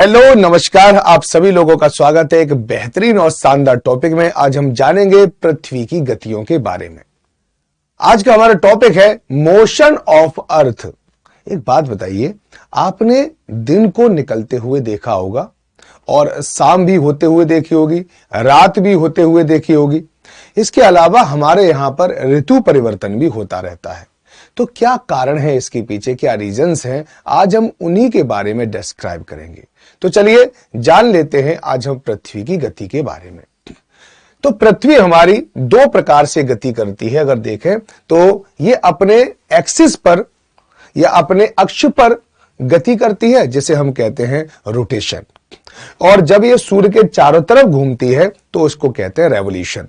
Hello नमस्कार, आप सभी लोगों का स्वागत है एक बेहतरीन और शानदार टॉपिक में। आज हम जानेंगे पृथ्वी की गतियों के बारे में। आज का हमारा टॉपिक है मोशन ऑफ अर्थ। एक बात बताइए, आपने दिन को निकलते हुए देखा होगा और शाम भी होते हुए देखी होगी, रात भी होते हुए देखी होगी। इसके अलावा हमारे यहां पर ऋतु परिवर्तन भी होता रहता है। तो क्या कारण है इसके पीछे, क्या रीजंस हैं, आज हम उन्हीं के बारे में डिस्क्राइब करेंगे। तो चलिए जान लेते हैं आज हम पृथ्वी की गति के बारे में। तो पृथ्वी हमारी दो प्रकार से गति करती है। अगर देखें तो ये अपने एक्सिस पर या अपने अक्ष पर गति करती है, जिसे हम कहते हैं रोटेशन। और जब ये सूर्य के चारों तरफ घूमती है तो उसको कहते हैं रेवोल्यूशन।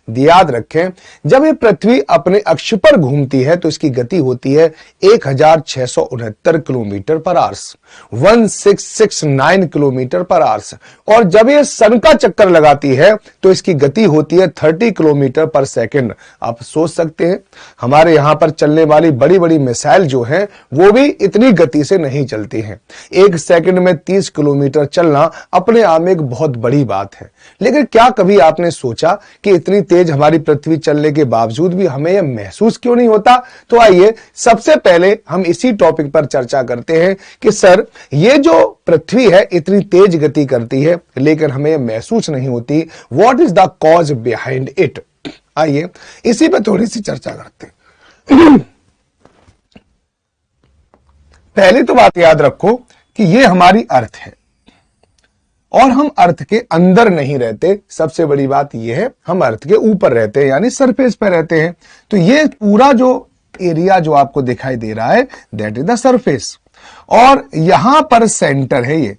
याद रखें, जब ये पृथ्वी अपने अक्ष पर घूमती है तो इसकी गति होती है 1669 किलोमीटर पर आवर्स, 1669 किलोमीटर पर आवर्स। और जब ये सन का चक्कर लगाती है तो इसकी गति होती है 30 किलोमीटर पर सेकंड। आप सोच सकते हैं, हमारे यहां पर चलने वाली बड़ी बड़ी मिसाइल जो हैं वो भी इतनी गति से नहीं चलती हैं। एक सेकंड में 30 किलोमीटर चलना अपने आप में एक बहुत बड़ी बात है। लेकिन क्या कभी आपने सोचा कि इतनी तेज हमारी पृथ्वी चलने के बावजूद भी हमें यह महसूस क्यों नहीं होता? तो आइए सबसे पहले हम इसी टॉपिक पर चर्चा करते हैं कि सर, ये जो पृथ्वी है इतनी तेज गति करती है लेकिन हमें यह महसूस नहीं होती। What is the cause behind it? आइए इसी पर थोड़ी सी चर्चा करते हैं। पहली तो बात याद रखो कि ये हमारी अर्थ है और हम अर्थ के अंदर नहीं रहते। सबसे बड़ी बात यह है, हम अर्थ के ऊपर रहते हैं, यानी सरफेस पर रहते हैं। तो ये पूरा जो एरिया जो आपको दिखाई दे रहा है, दैट इज द सरफेस। और यहां पर सेंटर है। ये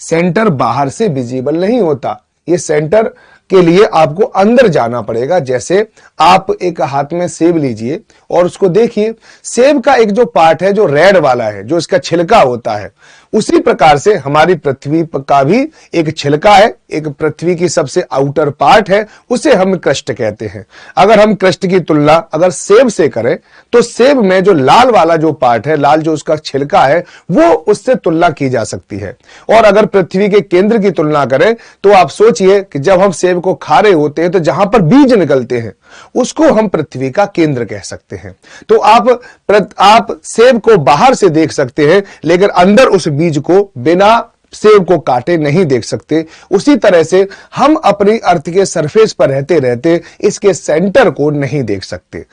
सेंटर बाहर से विजिबल नहीं होता, ये सेंटर के लिए आपको अंदर जाना पड़ेगा। जैसे आप एक हाथ में सेब लीजिए और उसको देखिए, सेब का एक जो पार्ट है जो रेड वाला है, जो इसका छिलका होता है, उसी प्रकार से हमारी पृथ्वी का भी एक छिलका है, एक पृथ्वी की सबसे आउटर पार्ट है, उसे हम क्रस्ट कहते हैं। अगर हम क्रस्ट की तुलना अगर सेब से करें तो सेब में जो लाल वाला जो पार्ट है, लाल जो उसका छिलका है, वो उससे तुलना की जा सकती है। और अगर पृथ्वी के केंद्र की तुलना करें तो आप सोचिए कि जब हम सेब को खा रहे होते हैं तो जहां पर बीज निकलते हैं उसको हम पृथ्वी का केंद्र कह सकते हैं। तो आप सेब को बाहर से देख सकते हैं लेकिन अंदर उस बीज को बिना सेब को काटे नहीं देख सकते। उसी तरह से हम अपनी अर्थ के सरफेस पर रहते रहते इसके सेंटर को नहीं देख सकते।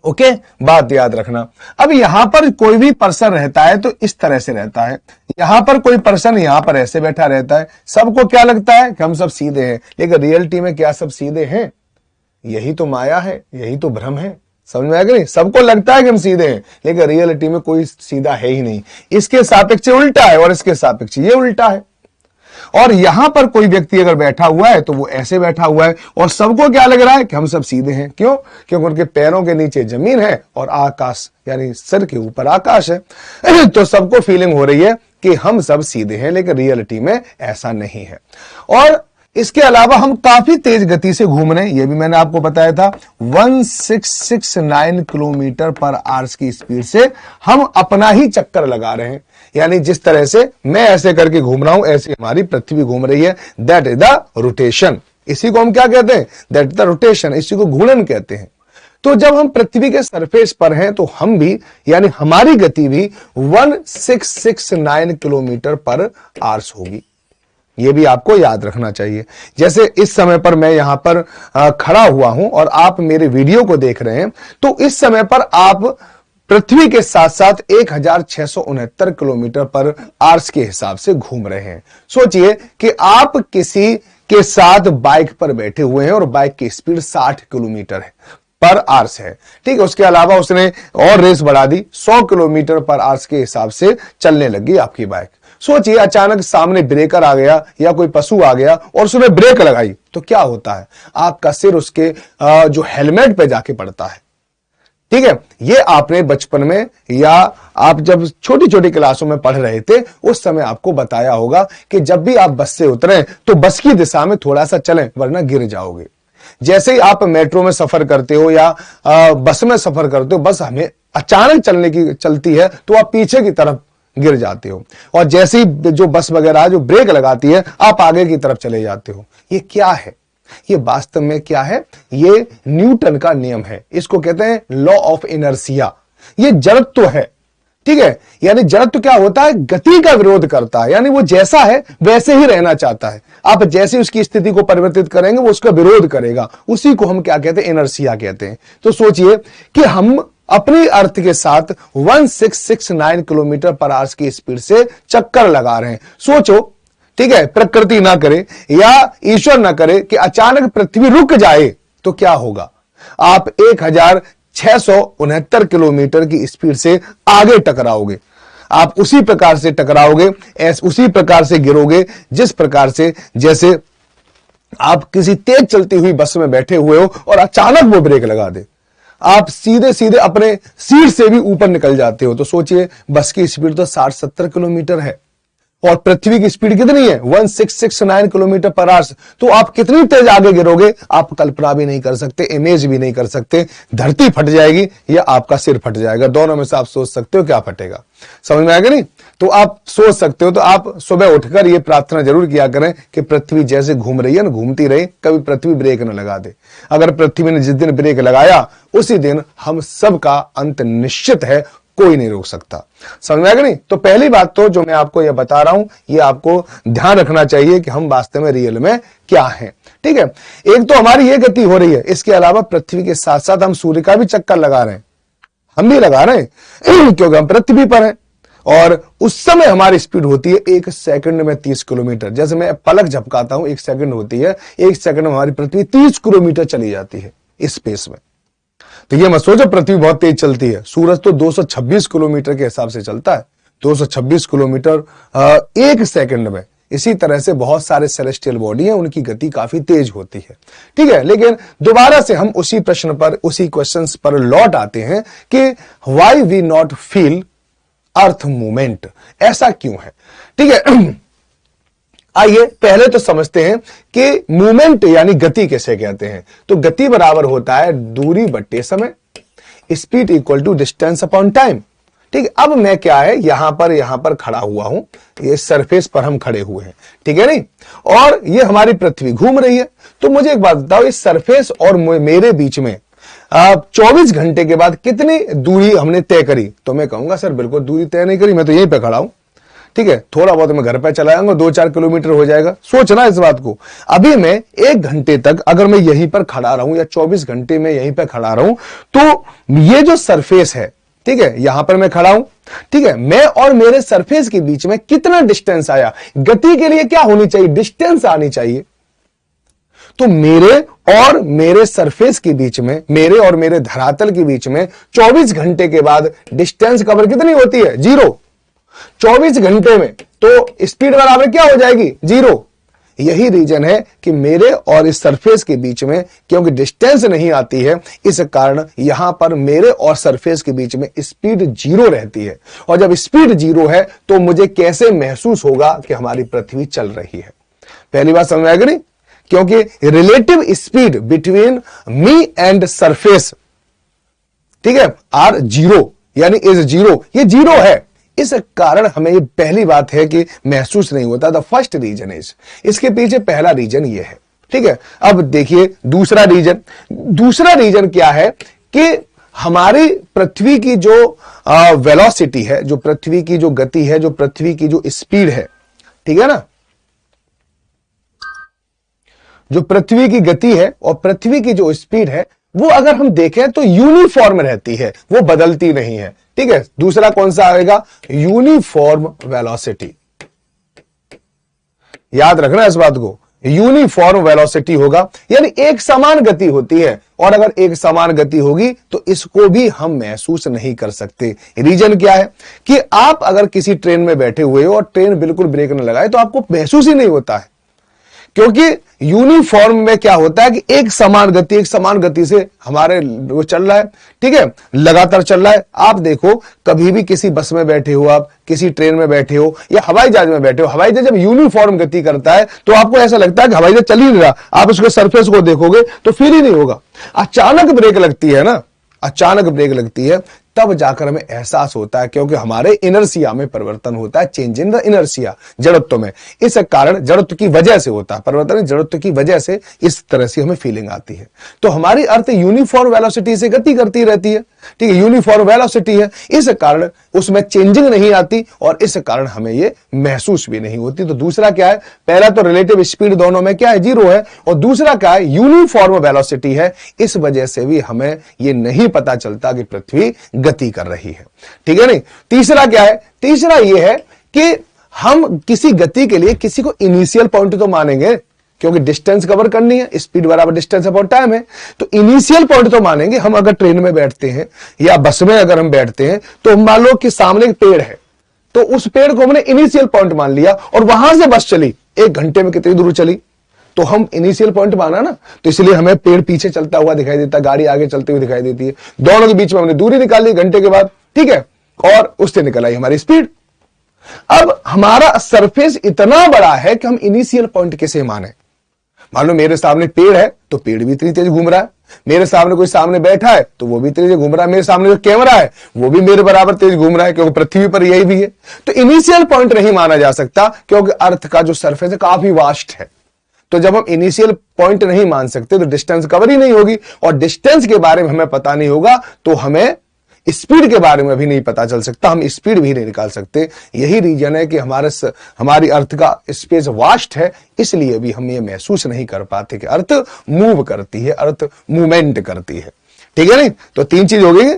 ओके, बात याद रखना। अब यहां पर कोई भी पर्सन रहता है तो इस तरह से रहता है, यहां पर कोई पर्सन यहां पर ऐसे बैठा रहता है। सबको क्या लगता है कि हम सब सीधे हैं, लेकिन रियलिटी में क्या सब सीधे हैं? यही तो माया है, यही तो भ्रम है। समझ में आ गई? सबको लगता है कि हम सीधे हैं लेकिन रियलिटी में कोई सीधा है ही नहीं। इसके सापेक्ष उल्टा है और इसके सापेक्ष ये उल्टा है। और यहां पर कोई व्यक्ति अगर बैठा हुआ है तो वो ऐसे बैठा हुआ है और सबको क्या लग रहा है कि हम सब सीधे हैं। क्यों? क्योंकि उनके पैरों के नीचे जमीन है और आकाश, यानी सर के ऊपर आकाश है। तो सबको फीलिंग हो रही है कि हम सब सीधे हैं, लेकिन रियलिटी में ऐसा नहीं है। और इसके अलावा हम काफी तेज गति से घूम रहे हैं, यह भी मैंने आपको बताया था। 1669 किलोमीटर पर आवर्स की स्पीड से हम अपना ही चक्कर लगा रहे हैं। यानी जिस तरह से मैं ऐसे करके घूम रहा हूं ऐसे हमारी पृथ्वी घूम रही है। That is the rotation. इसी को हम क्या कहते हैं? That is the rotation. इसी को घूर्णन कहते हैं। तो जब हम पृथ्वी के सरफेस पर हैं तो हम भी, यानी हमारी गति भी 1669 किलोमीटर पर आवर्स होगी। यह भी आपको याद रखना चाहिए। जैसे इस समय पर मैं यहां पर खड़ा हुआ हूं और आप मेरे वीडियो को देख रहे हैं, तो इस समय पर आप पृथ्वी के साथ साथ 1669 किलोमीटर पर आवर्स के हिसाब से घूम रहे हैं। सोचिए कि आप किसी के साथ बाइक पर बैठे हुए हैं और बाइक की स्पीड 60 किलोमीटर है पर आवर्स है। ठीक है, उसके अलावा उसने और रेस बढ़ा दी, 100 किलोमीटर पर आवर्स के हिसाब से चलने लगी आपकी बाइक। सोचिए अचानक सामने ब्रेकर आ गया या कोई पशु आ गया और उसने ब्रेक लगाई तो क्या होता है? आपका सिर उसके जो हेलमेट पे जाके पड़ता है। ठीक है, ये आपने बचपन में या आप जब छोटी छोटी क्लासों में पढ़ रहे थे उस समय आपको बताया होगा कि जब भी आप बस से उतरें तो बस की दिशा में थोड़ा सा चलें वरना गिर जाओगे। जैसे ही आप मेट्रो में सफर करते हो या बस में सफर करते हो, बस हमें अचानक चलती है तो आप पीछे की तरफ गिर जाते हो। और जैसे ही जो बस वगैरह जो ब्रेक लगाती है आप आगे की तरफ चले जाते हो। ये क्या है? ये वास्तव में क्या है? ये न्यूटन का नियम है। इसको कहते हैं लॉ ऑफ इनर्शिया। ये जड़त्व है, ठीक है। यानी जड़त्व क्या होता है? गति का विरोध करता है, यानी वो जैसा है वैसे ही रहना चाहता है। आप जैसे उसकी स्थिति को परिवर्तित करेंगे वो उसका विरोध करेगा। उसी को हम क्या कहते हैं? इनर्शिया कहते हैं। तो सोचिए कि हम अपनी अर्थ के साथ 1669 किलोमीटर पर आवर की स्पीड से चक्कर लगा रहे हैं। सोचो, ठीक है, प्रकृति ना करे या ईश्वर ना करे कि अचानक पृथ्वी रुक जाए तो क्या होगा? आप 1669 किलोमीटर की स्पीड से आगे टकराओगे। आप उसी प्रकार से टकराओगे, उसी प्रकार से गिरोगे जिस प्रकार से जैसे आप किसी तेज चलती हुई बस में बैठे हुए हो और अचानक वो ब्रेक लगा दे, आप सीधे सीधे अपने सीट से भी ऊपर निकल जाते हो। तो सोचिए, बस की स्पीड तो 60-70 किलोमीटर है और पृथ्वी की स्पीड कितनी है? 1669 किलोमीटर पर आवर। तो आप कितनी तेज आगे गिरोगे आप कल्पना भी नहीं कर सकते, इमेज भी नहीं कर सकते। धरती फट जाएगी या आपका सिर फट जाएगा, दोनों में से आप सोच सकते हो क्या फटेगा। समझ में आएगा नहीं? तो आप सोच सकते हो। तो आप सुबह उठकर ये प्रार्थना जरूर किया करें कि पृथ्वी जैसे घूम रही है ना, घूमती रहे, कभी पृथ्वी ब्रेक न लगा दे। अगर पृथ्वी ने जिस दिन ब्रेक लगाया उसी दिन हम सब का अंत निश्चित है, कोई नहीं रोक सकता। समझ में आएगा नहीं? तो पहली बात तो जो मैं आपको यह बता रहा हूं, ये आपको ध्यान रखना चाहिए कि हम वास्तव में रियल में क्या हैं। ठीक है, एक तो हमारी ये गति हो रही है, इसके अलावा पृथ्वी के साथ साथ हम सूर्य का भी चक्कर लगा रहे हैं। हम भी लगा रहे हैं क्योंकि हम पृथ्वी पर हैं और उस समय हमारी स्पीड होती है 1 सेकंड में 30 किलोमीटर। जैसे मैं पलक झपकाता हूं 1 सेकंड होती है, 1 सेकंड में हमारी पृथ्वी 30 किलोमीटर चली जाती है इस स्पेस में। तो ये मत सोचो पृथ्वी बहुत तेज चलती है। सूरज तो 226 किलोमीटर के हिसाब से चलता है, 226 किलोमीटर 1 सेकंड में। इसी तरह से बहुत सारे सेलेस्टियल बॉडी हैं, उनकी गति काफी तेज होती है। ठीक है, लेकिन दोबारा से हम उसी प्रश्न पर, उसी क्वेश्चंस पर लौट आते हैं कि why we not feel earth movement, ऐसा क्यों है? ठीक है, आइए पहले तो समझते हैं कि मूवमेंट यानी गति कैसे कहते हैं। तो गति बराबर होता है दूरी बट्टे समय, speed equal to distance upon time. ठीक है, अब मैं क्या है यहां पर खड़ा हुआ हूं, ये सरफेस पर हम खड़े हुए हैं, ठीक है नहीं, और ये हमारी पृथ्वी घूम रही है। तो मुझे एक बात बताओ, इस सरफेस और मेरे बीच में 24 घंटे के बाद कितनी दूरी हमने तय करी? तो मैं कहूंगा सर बिल्कुल दूरी तय नहीं करी, मैं तो यहीं पे खड़ा हूं। ठीक है, थोड़ा बहुत मैं घर पे चला जाऊंगा, 2-4 किलोमीटर हो जाएगा। सोचना इस बात को। अभी मैं 1 घंटे तक अगर मैं यहीं पर खड़ा रहूं या 24 घंटे में यहीं पर खड़ा रहूं, तो ये जो सरफेस है, ठीक है, यहां पर मैं खड़ा हूं, ठीक है, मैं और मेरे सरफेस के बीच में कितना डिस्टेंस आया? गति के लिए क्या होनी चाहिए? डिस्टेंस आनी चाहिए। तो मेरे और मेरे सरफेस के बीच में, मेरे और मेरे धरातल के बीच में 24 घंटे के बाद डिस्टेंस कवर कितनी होती है? 0। 24 घंटे में तो स्पीड बराबर क्या हो जाएगी? 0। यही रीजन है कि मेरे और इस सरफेस के बीच में क्योंकि डिस्टेंस नहीं आती है, इस कारण यहां पर मेरे और सरफेस के बीच में स्पीड 0 रहती है। और जब स्पीड 0 है तो मुझे कैसे महसूस होगा कि हमारी पृथ्वी चल रही है? पहली बात समझ में आएगी नहीं? क्योंकि relative speed between me and surface, ठीक है, आर 0 यानी इज 0, ये 0 है। इस कारण हमें ये पहली बात है कि महसूस नहीं होता। द फर्स्ट रीजन इज, इसके पीछे पहला रीजन ये है। ठीक है, अब देखिए दूसरा रीजन क्या है कि हमारी पृथ्वी की जो वेलोसिटी है, जो पृथ्वी की जो गति है, जो पृथ्वी की जो स्पीड है, ठीक है ना, जो पृथ्वी की गति है और पृथ्वी की जो स्पीड है वो अगर हम देखें तो यूनिफॉर्म रहती है, वो बदलती नहीं है। ठीक है, दूसरा कौन सा आएगा? Uniform velocity. याद रखना इस बात को, यूनिफॉर्म वेलोसिटी होगा, यानी एक समान गति होती है। और अगर एक समान गति होगी तो इसको भी हम महसूस नहीं कर सकते। रीजन क्या है कि आप अगर किसी ट्रेन में बैठे हुए हो और ट्रेन बिल्कुल ब्रेक न लगाए तो आपको महसूस ही नहीं होता है, क्योंकि यूनिफॉर्म में क्या होता है कि एक समान गति से हमारे वो चल रहा है, ठीक है, लगातार चल रहा है। आप देखो कभी भी किसी बस में बैठे हो, आप किसी ट्रेन में बैठे हो या हवाई जहाज में बैठे हो, हवाई जहाज जब यूनिफॉर्म गति करता है तो आपको ऐसा लगता है कि हवाई जहाज चल ही नहीं रहा। आप उसके सरफेस को देखोगे तो फील ही नहीं होगा। अचानक ब्रेक लगती है ना, अचानक ब्रेक लगती है तब जाकर हमें एहसास होता है, क्योंकि हमारे इनर्शिया में परिवर्तन होता है, चेंज इन द इनर्शिया, जड़त्व में। इस कारण जड़त्व की वजह से होता है परिवर्तन, जड़त्व की वजह से इस तरह से हमें फीलिंग आती है। तो हमारी अर्थ यूनिफॉर्म वेलोसिटी से गति करती रहती है, ठीक है, यूनिफॉर्म वेलोसिटी है, इस कारण उसमें चेंजिंग नहीं आती और इस कारण हमें ये महसूस भी नहीं होती। तो दूसरा क्या है, पहला तो रिलेटिव स्पीड दोनों में क्या है, 0 है, और दूसरा क्या है, यूनिफॉर्म वेलोसिटी है। इस वजह से भी हमें ये नहीं पता चलता कि पृथ्वी गति कर रही है, ठीक है नहीं। तीसरा क्या है, तीसरा ये है कि हम किसी गति के लिए किसी को इनिशियल पॉइंट तो मानेंगे, क्योंकि डिस्टेंस कवर करनी है, स्पीड बराबर डिस्टेंस अपॉन टाइम है, तो इनिशियल पॉइंट तो मानेंगे। हम अगर ट्रेन में बैठते हैं या बस में अगर हम बैठते हैं, तो मान लो कि सामने एक पेड़ है, तो उस पेड़ को हमने इनिशियल पॉइंट मान लिया और वहां से बस चली, 1 घंटे में कितनी दूर चली, तो हम इनिशियल पॉइंट माना ना, तो इसलिए हमें पेड़ पीछे चलता हुआ दिखाई देता है, गाड़ी आगे चलती हुई दिखाई देती है, दोनों के बीच में हमने दूरी निकाल ली घंटे के बाद, ठीक है, और उससे निकल आई हमारी स्पीड। अब हमारा सरफेस इतना बड़ा है कि हम इनिशियल पॉइंट कैसे माने। मान लो मेरे सामने पेड़ है, तो पेड़ भी इतनी तेज घूम रहा है, मेरे सामने कोई सामने बैठा है तो वो भी तेज घूम रहा है, मेरे सामने जो कैमरा है वो भी मेरे बराबर तेज घूम रहा है, क्योंकि पृथ्वी पर यही भी है। तो इनिशियल पॉइंट नहीं माना जा सकता, क्योंकि अर्थ का जो सरफेस है काफी वास्ट है। तो जब हम इनिशियल पॉइंट नहीं मान सकते तो डिस्टेंस कवर ही नहीं होगी, और डिस्टेंस के बारे में हमें पता नहीं होगा तो हमें स्पीड के बारे में भी नहीं पता चल सकता, हम स्पीड भी नहीं निकाल सकते। यही रीजन है कि हमारी अर्थ का स्पेस वास्ट है, इसलिए भी हम ये महसूस नहीं कर पाते कि अर्थ मूव करती है, अर्थ मूवमेंट करती है, ठीक है नहीं। तो 3 चीज हो गई,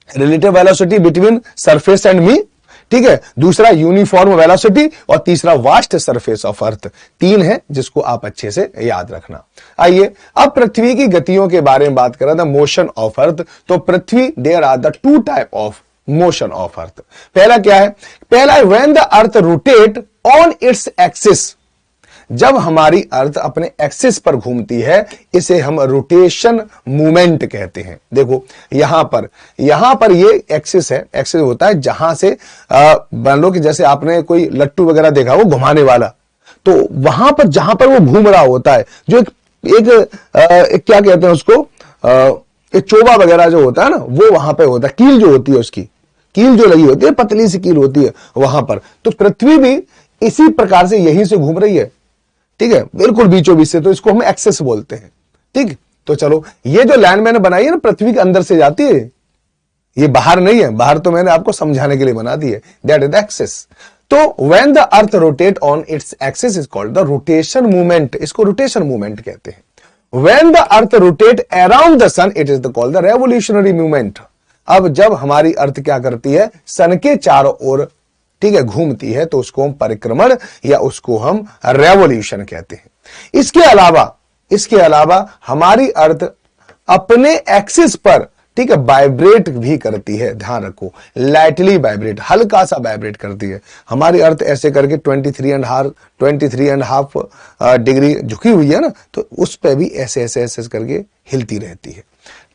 relative velocity between surface and me, ठीक है, दूसरा यूनिफॉर्म वेलोसिटी, और तीसरा वास्ट सरफेस ऑफ अर्थ। 3 है जिसको आप अच्छे से याद रखना। आइए अब पृथ्वी की गतियों के बारे में बात करें, द मोशन ऑफ अर्थ। तो पृथ्वी, there are the 2 type of motion of earth. पहला क्या है, पहला है when the earth rotate on its axis. जब हमारी अर्थ अपने एक्सिस पर घूमती है, इसे हम रोटेशन मूवमेंट कहते हैं। देखो यहां पर ये एक्सिस है, एक्सिस होता है जहां से मान लो कि जैसे आपने कोई लट्टू वगैरह देखा वो घुमाने वाला, तो वहां पर जहां पर वो घूम रहा होता है, जो एक क्या कहते हैं उसको, एक चोबा वगैरह जो होता है ना, वो वहां पे होता है, कील जो होती है, उसकी कील जो लगी होती है, पतली सी कील होती है वहां पर। तो पृथ्वी भी इसी प्रकार से यहीं से घूम रही है, ठीक है, बिल्कुल बीचों बीच से, तो इसको हम एक्सेस बोलते हैं, ठीक। तो चलो ये जो लैंड मैंने बनाई है ना, पृथ्वी के अंदर से जाती है, ये बाहर नहीं है, बाहर तो मैंने आपको समझाने के लिए बना दी है, दैट इज द एक्सेस। तो when the earth rotate on its axis is called the rotation movement, इसको रोटेशन मूवमेंट कहते हैं। When the earth rotate around the sun it is called the revolutionary movement. अब जब हमारी अर्थ क्या करती है, सन के चारों ओर, ठीक है, घूमती है, तो उसको हम परिक्रमण या उसको हम रेवोल्यूशन कहते हैं। इसके अलावा हमारी अर्थ अपने एक्सिस पर, ठीक है, वाइब्रेट भी करती है। ध्यान रखो, लाइटली वाइब्रेट, हल्का सा वाइब्रेट करती है। हमारी अर्थ ऐसे करके 23.5 डिग्री झुकी हुई है ना, तो उस पर भी ऐसे ऐसे ऐसे करके हिलती रहती है,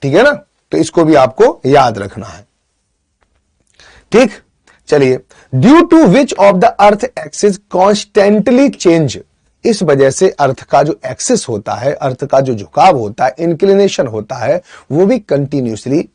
ठीक है ना। तो इसको भी आपको याद रखना है, ठीक। चलिए, due to which of the earth axis constantly change, इस वजह से अर्थ का जो एक्सिस होता है, अर्थ का जो झुकाव होता है, इंक्लिनेशन होता है, वो भी कंटिन्यूसली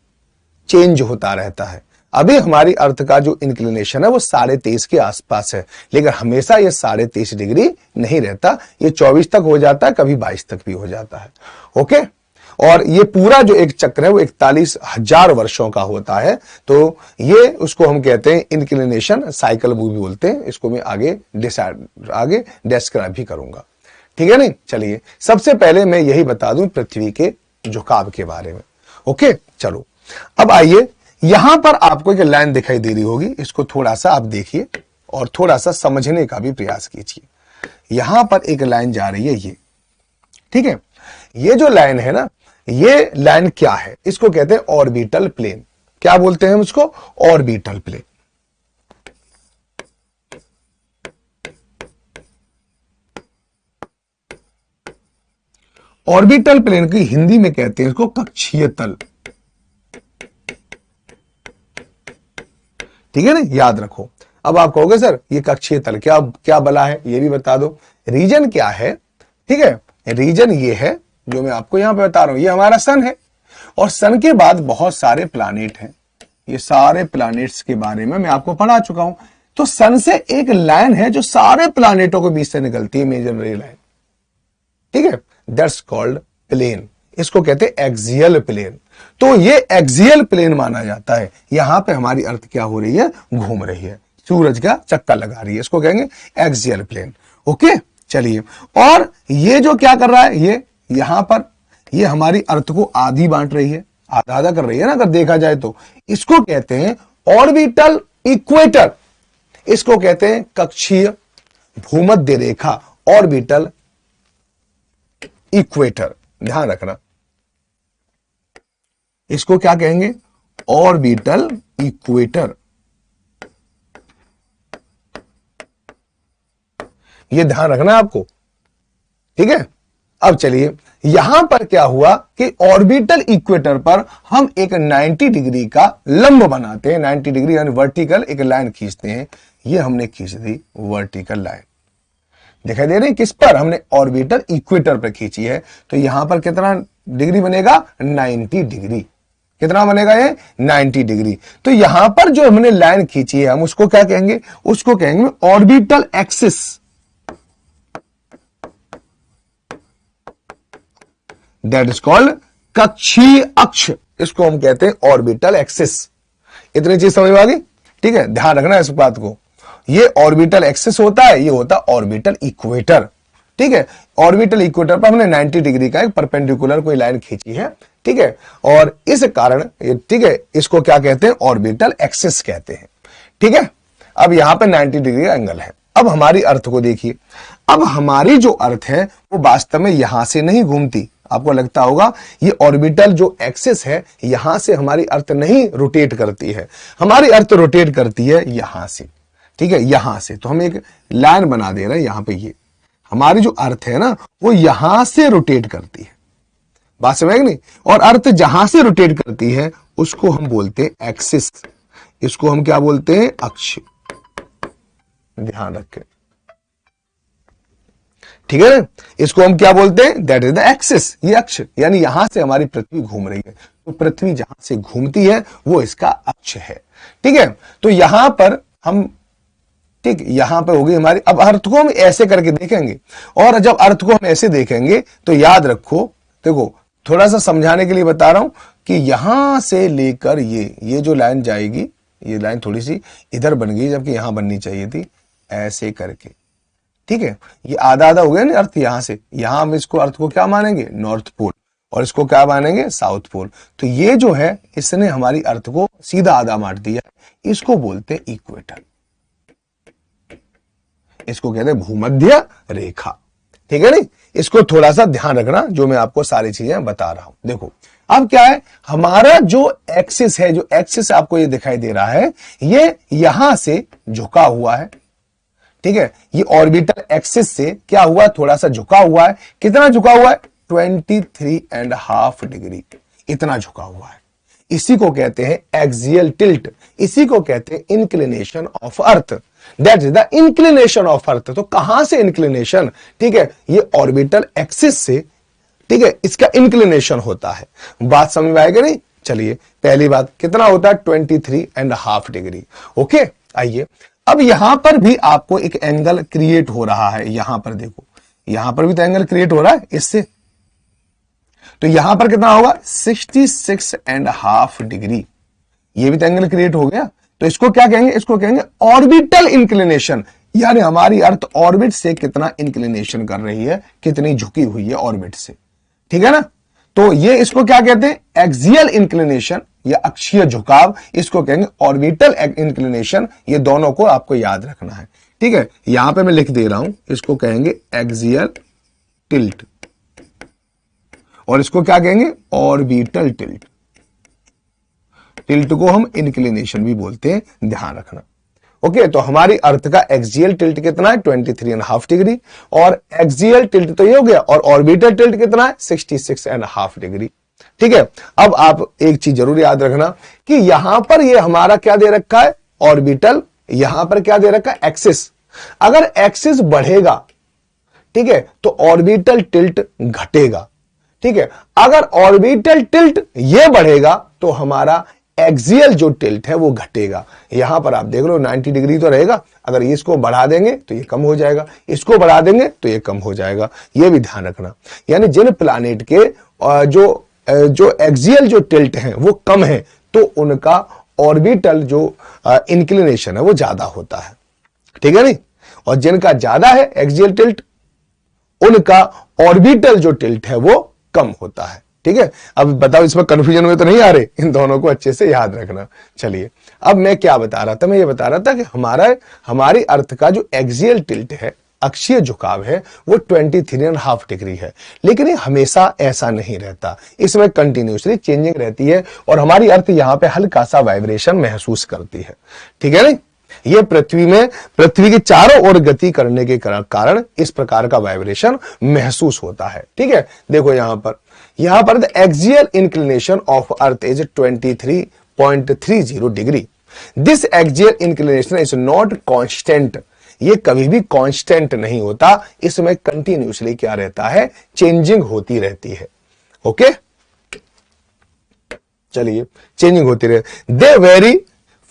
चेंज होता रहता है। अभी हमारी अर्थ का जो इंक्लिनेशन है वो 23.5 के आसपास है, लेकिन हमेशा ये 23.5 डिग्री नहीं रहता, ये 24 तक हो जाता है, कभी 22 तक भी हो जाता है, ओके। और ये पूरा जो एक चक्र है वो 41,000 वर्षों का होता है। तो ये उसको हम कहते हैं इंक्लिनेशन साइकिल भी बोलते हैं, इसको मैं आगे डिस्क्राइब भी करूंगा, ठीक है नहीं। चलिए सबसे पहले मैं यही बता दूं पृथ्वी के झुकाव के बारे में, ओके। चलो अब आइए, यहां पर आपको एक लाइन दिखाई दे रही होगी, इसको थोड़ा सा आप देखिए और थोड़ा सा समझने का भी प्रयास कीजिए। यहां पर एक लाइन जा रही है ये, ठीक है। ये जो लाइन है ना, ये लाइन क्या है, इसको कहते हैं ऑर्बिटल प्लेन। क्या बोलते हैं उसको, ऑर्बिटल प्लेन। ऑर्बिटल प्लेन की हिंदी में कहते हैं इसको कक्षीय तल, ठीक है ना, याद रखो। अब आप कहोगे सर ये कक्षीय तल क्या क्या बला है, ये भी बता दो। रीजन क्या है, ठीक है, रीजन ये है जो मैं आपको यहां पे बता रहा हूं, ये हमारा सन है, और सन के बाद बहुत सारे प्लैनेट हैं। ये सारे प्लैनेट्स के बारे में मैं आपको पढ़ा चुका हूं। तो सन से एक लाइन है जो सारे प्लैनेटों के बीच से निकलती है, इमेजिनरी लाइन, ठीक है, दैट्स कॉल्ड प्लेन। इसको कहते हैं एक्सियल प्लेन। तो ये एक्सियल प्लेन माना जाता है। यहां पे हमारी अर्थ क्या हो रही है, घूम रही है, सूरज का चक्कर लगा रही है, इसको कहेंगे एक्सियल प्लेन। ओके, चलिए, और ये जो क्या कर रहा है, ये यहां पर ये हमारी अर्थ को आधी बांट रही है, आधा आधा कर रही है ना, अगर देखा जाए तो। इसको कहते हैं ऑर्बिटल इक्वेटर, इसको कहते हैं कक्षीय भूमध्य रेखा, ऑर्बिटल इक्वेटर। ध्यान रखना, इसको क्या कहेंगे, ऑर्बिटल इक्वेटर। ये ध्यान रखना है आपको, ठीक है। अब चलिए, यहां पर क्या हुआ कि ऑर्बिटल इक्वेटर पर हम एक 90 डिग्री का लंब बनाते हैं, 90 डिग्री यानी वर्टिकल एक लाइन खींचते हैं। ये हमने खींच दी वर्टिकल लाइन, दिखाई दे रही, किस पर, हमने ऑर्बिटल इक्वेटर पर खींची है। तो यहां पर कितना डिग्री बनेगा, 90 डिग्री। कितना बनेगा ये, 90 डिग्री। तो यहां पर जो हमने लाइन खींची है, हम उसको क्या कहेंगे, उसको कहेंगे orbital axis. That is called कक्षीय अक्ष, इसको हम कहते हैं ऑर्बिटल एक्सिस। इतनी चीज समझ में आ गई, ठीक है। ध्यान रखना इस बात को, ये ऑर्बिटल एक्सिस होता है, ये होता है ऑर्बिटल इक्वेटर, ठीक है। ऑर्बिटल इक्वेटर पर हमने 90 डिग्री का एक परपेंडिकुलर कोई लाइन खींची है, ठीक है, और इस कारण, ठीक है, इसको क्या कहते हैं, ऑर्बिटल एक्सिस कहते हैं, ठीक है। अब यहां पे 90 डिग्री का एंगल है। अब हमारी अर्थ को देखिए, अब हमारी जो अर्थ है वो वास्तव में यहां से नहीं घूमती। आपको लगता होगा ये ऑर्बिटल जो एक्सिस है, यहां से हमारी अर्थ नहीं रोटेट करती है, हमारी अर्थ रोटेट करती है यहां से, ठीक है, यहां से। तो हम एक लाइन बना दे रहे हैं यहां पे, ये हमारी जो अर्थ है ना वो यहां से रोटेट करती है, बात समझ नहीं। और अर्थ जहां से रोटेट करती है उसको हम बोलते हैं एक्सिस, इसको हम क्या बोलते हैं, अक्ष। ध्यान रखें, ठीक है ना, इसको हम क्या बोलते हैं, दैट इज द एक्सिस, ये अक्ष, यानी यहां से हमारी पृथ्वी घूम रही है, तो पृथ्वी जहां से घूमती है वो इसका अक्ष है, ठीक है। तो यहां पर हम, ठीक, यहां पर होगी हमारी। अब अर्थ को हम ऐसे करके देखेंगे, और जब अर्थ को हम ऐसे देखेंगे तो याद रखो, देखो थोड़ा सा समझाने के लिए बता रहा हूं कि यहां से लेकर ये जो लाइन जाएगी, ये लाइन थोड़ी सी इधर बन गई जबकि यहां बननी चाहिए थी, ऐसे करके, ठीक है। ये आधा आधा हो गया ना अर्थ, यहां से यहां हम इसको अर्थ को क्या मानेंगे, नॉर्थ पोल, और इसको क्या मानेंगे, साउथ पोल। तो ये जो है इसने हमारी अर्थ को सीधा आधा बांट दिया, इसको बोलते हैं इक्वेटर, इसको कहते हैं भूमध्य रेखा, ठीक है। नहीं, इसको थोड़ा सा ध्यान रखना, जो मैं आपको सारी चीजें बता रहा हूं। देखो अब क्या है, हमारा जो एक्सिस है, जो एक्सिस आपको ये दिखाई दे रहा है, ये यहां से झुका हुआ है, ठीक है। ये ऑर्बिटल एक्सिस से क्या हुआ, थोड़ा सा झुका हुआ है। कितना झुका हुआ है, 23.5 डिग्री, इतना झुका हुआ है। इसी को कहते हैं एक्सियल टिल्ट, इसी को कहते हैं inclination of earth, that is the inclination of earth. तो कहां से इंक्लिनेशन, ठीक है, ये ऑर्बिटल एक्सिस से, ठीक है, इसका इंक्लिनेशन होता है। बात समझ में आएगा नहीं। चलिए, पहली बात कितना होता है, 23.5 डिग्री। ओके, आइए, अब यहां पर भी आपको एक एंगल क्रिएट हो रहा है, यहां पर देखो, यहां पर भी तो एंगल क्रिएट हो रहा है इससे। तो यहां पर कितना होगा, 66.5 डिग्री, ये भी तो एंगल क्रिएट हो गया। तो इसको क्या कहेंगे, इसको कहेंगे ऑर्बिटल इंक्लिनेशन, यानी हमारी अर्थ ऑर्बिट से कितना इंक्लिनेशन कर रही है, कितनी झुकी हुई है ऑर्बिट से, ठीक है ना। तो ये इसको क्या कहते हैं, एक्सियल इंक्लिनेशन या अक्षीय झुकाव, इसको कहेंगे ऑर्बिटल इंक्लिनेशन। ये दोनों को आपको याद रखना है, ठीक है। यहां पे मैं लिख दे रहा हूं, इसको कहेंगे एक्सियल टिल्ट, और इसको क्या कहेंगे, ऑर्बिटल टिल्ट। टिल्ट को हम इंक्लिनेशन भी बोलते हैं, ध्यान रखना। ओके, तो हमारी अर्थ का एक्सियल टिल्ट कितना है, 23.5 डिग्री, और एक्सियल टिल्ट तो ये हो गया, और ऑर्बिटल टिल्ट कितना है, 66.5 डिग्री, ठीक है। अब आप एक चीज जरूर याद रखना कि यहां पर ये हमारा क्या दे रखा है, ऑर्बिटल, यहां पर क्या दे रखा है, एक्सिस। अगर एक्सिस बढ़ेगा, ठीक है, तो ऑर्बिटल टिल्ट घटेगा, ठीक है। अगर ऑर्बिटल टिल्ट ये बढ़ेगा तो हमारा एक्सियल जो टिल्ट है वो घटेगा। यहां पर आप देख लो 90 डिग्री तो रहेगा, अगर इसको बढ़ा देंगे तो ये कम हो जाएगा, इसको बढ़ा देंगे तो ये कम हो जाएगा, ये भी ध्यान रखना। यानी जिन प्लैनेट के जो एक्सियल जो टिल्ट है वो कम है तो उनका ऑर्बिटल जो इंक्लिनेशन है वो ज्यादा होता है, ठीक है नहीं। और जिनका ज्यादा है एक्सियल टिल्ट, उनका ऑर्बिटल जो टिल्ट है वो कम होता है, ठीक है। अब बताओ इसमें कंफ्यूजन में तो नहीं आ रहे, इन दोनों को अच्छे से याद रखना। चलिए अब मैं क्या बता रहा था, मैं ये बता रहा था कि हमारी अर्थ का जो एक्सियल टिल्ट है, अक्षीय झुकाव है, वो 23.5 डिग्री है। लेकिन ये हमेशा ऐसा नहीं रहता, इसमें कंटिन्यूसली चेंजिंग रहती है और हमारी अर्थ यहां पे हल्का सा वाइब्रेशन महसूस करती है, ठीक है नहीं। ये पृथ्वी के चारों ओर गति करने के कारण इस प्रकार का वाइब्रेशन महसूस होता है, ठीक है। देखो यहां पर the axial inclination of earth is 23.30 degree. This axial inclination is not constant, ये कभी भी कांस्टेंट नहीं होता, इसमें कंटिन्यूसली क्या रहता है, चेंजिंग होती रहती है। ओके, चलिए चेंजिंग होती रहे। They vary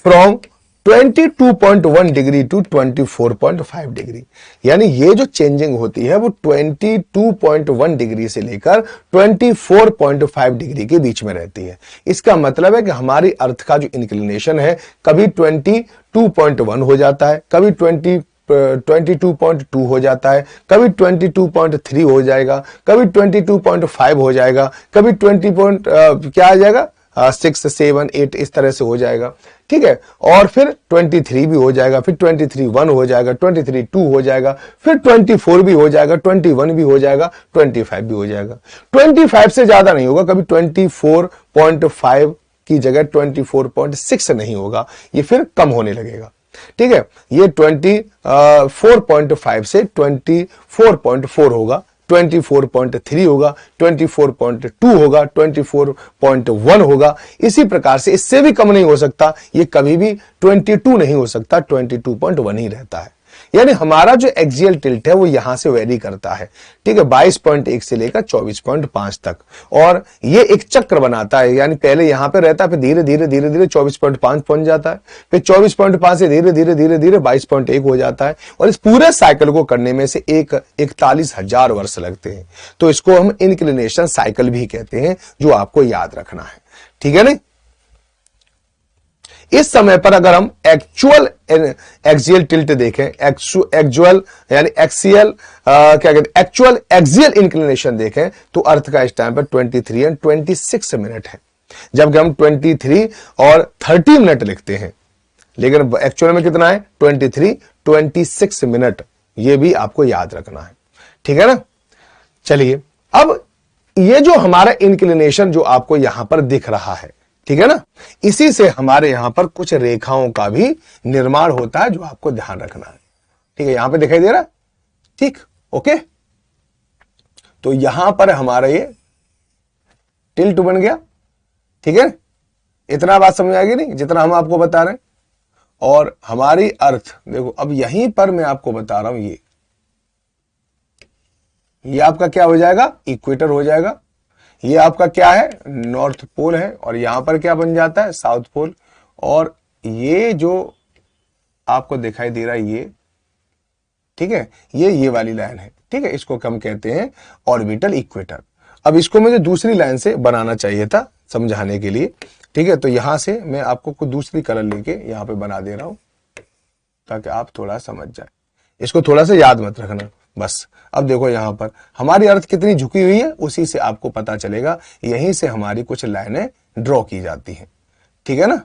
from 22.1 degree to 24.5 degree. यानी ये जो चेंजिंग होती है वो 22.1 डिग्री से लेकर 24.5 डिग्री के बीच में रहती है। इसका मतलब है कि हमारी अर्थ का जो इंक्लिनेशन है कभी 22.1 हो जाता है, कभी 22.2 हो जाता है, कभी 22.3 हो जाएगा, कभी 22.5 हो जाएगा, कभी 20 क्या आ जाएगा 6, 7, 8 इस तरह से हो जाएगा, ठीक है। और फिर 23 भी हो जाएगा, फिर 23.1 हो जाएगा, 23.2 हो जाएगा, फिर 24 भी हो जाएगा, 21 भी हो जाएगा, 25 भी हो जाएगा। 25 से ज्यादा नहीं होगा, कभी 24.5 की जगह 24.6 नहीं होगा, ये फिर कम होने लगेगा, ठीक है। ये 24.5 से 24.4 होगा, 24.3 होगा, 24.2 होगा, 24.1 होगा। इसी प्रकार से इससे भी कम नहीं हो सकता, ये कभी भी 22 नहीं हो सकता, 22.1 ही रहता है। यानी हमारा जो एक्सियल टिल्ट है वो यहां से वेरी करता है, ठीक है, 22.1 से लेकर 24.5 तक। और ये एक चक्र बनाता है, यानी पहले यहां पे रहता है, फिर धीरे धीरे 24.5 पहुंच जाता है, फिर 24.5 से धीरे धीरे 22.1 हो जाता है। और इस पूरे साइकिल को करने में से 41,000 वर्ष लगते हैं। तो इसको हम इंक्लिनेशन साइकिल भी कहते हैं, जो आपको याद रखना है, ठीक है नहीं। इस समय पर अगर हम एक्चुअल एक्सियल टिल्ट देखें, एक्चुअल यानी एक्सियल क्या कहते हैं, एक्चुअल एक्सियल इंक्लिनेशन देखें तो अर्थ का इस टाइम पर 23 और 26 मिनट है, जबकि हम 23 और 30 मिनट लिखते हैं, लेकिन एक्चुअल में कितना है 23, 26 मिनट। ये भी आपको याद रखना है, ठीक है ना। चलिए अब ये जो हमारा इंक्लिनेशन जो आपको यहां पर दिख रहा है, ठीक है ना, इसी से हमारे यहां पर कुछ रेखाओं का भी निर्माण होता है, जो आपको ध्यान रखना है, ठीक है। यहां पे दिखाई दे रहा है, ठीक, ओके। तो यहां पर हमारा ये टिल्ट बन गया, ठीक है। इतना बात समझ आएगी नहीं जितना हम आपको बता रहे हैं। और हमारी अर्थ देखो, अब यहीं पर मैं आपको बता रहा हूं, ये आपका क्या हो जाएगा, इक्वेटर हो जाएगा। ये आपका क्या है, नॉर्थ पोल है। और यहां पर क्या बन जाता है, साउथ पोल। और ये जो आपको दिखाई दे रहा है ये, ठीक है, ये वाली लाइन है, ठीक है, इसको हम कहते हैं ऑर्बिटल इक्वेटर। अब इसको मुझे दूसरी लाइन से बनाना चाहिए था समझाने के लिए, ठीक है। तो यहां से मैं आपको कोई दूसरी कलर लेके यहां पे बना दे रहा हूं, ताकि आप थोड़ा समझ जाए। इसको थोड़ा सा याद मत रखना बस। अब देखो यहां पर हमारी अर्थ कितनी झुकी हुई है, उसी से आपको पता चलेगा। यहीं से हमारी कुछ लाइनें ड्रॉ की जाती हैं, ठीक है ना।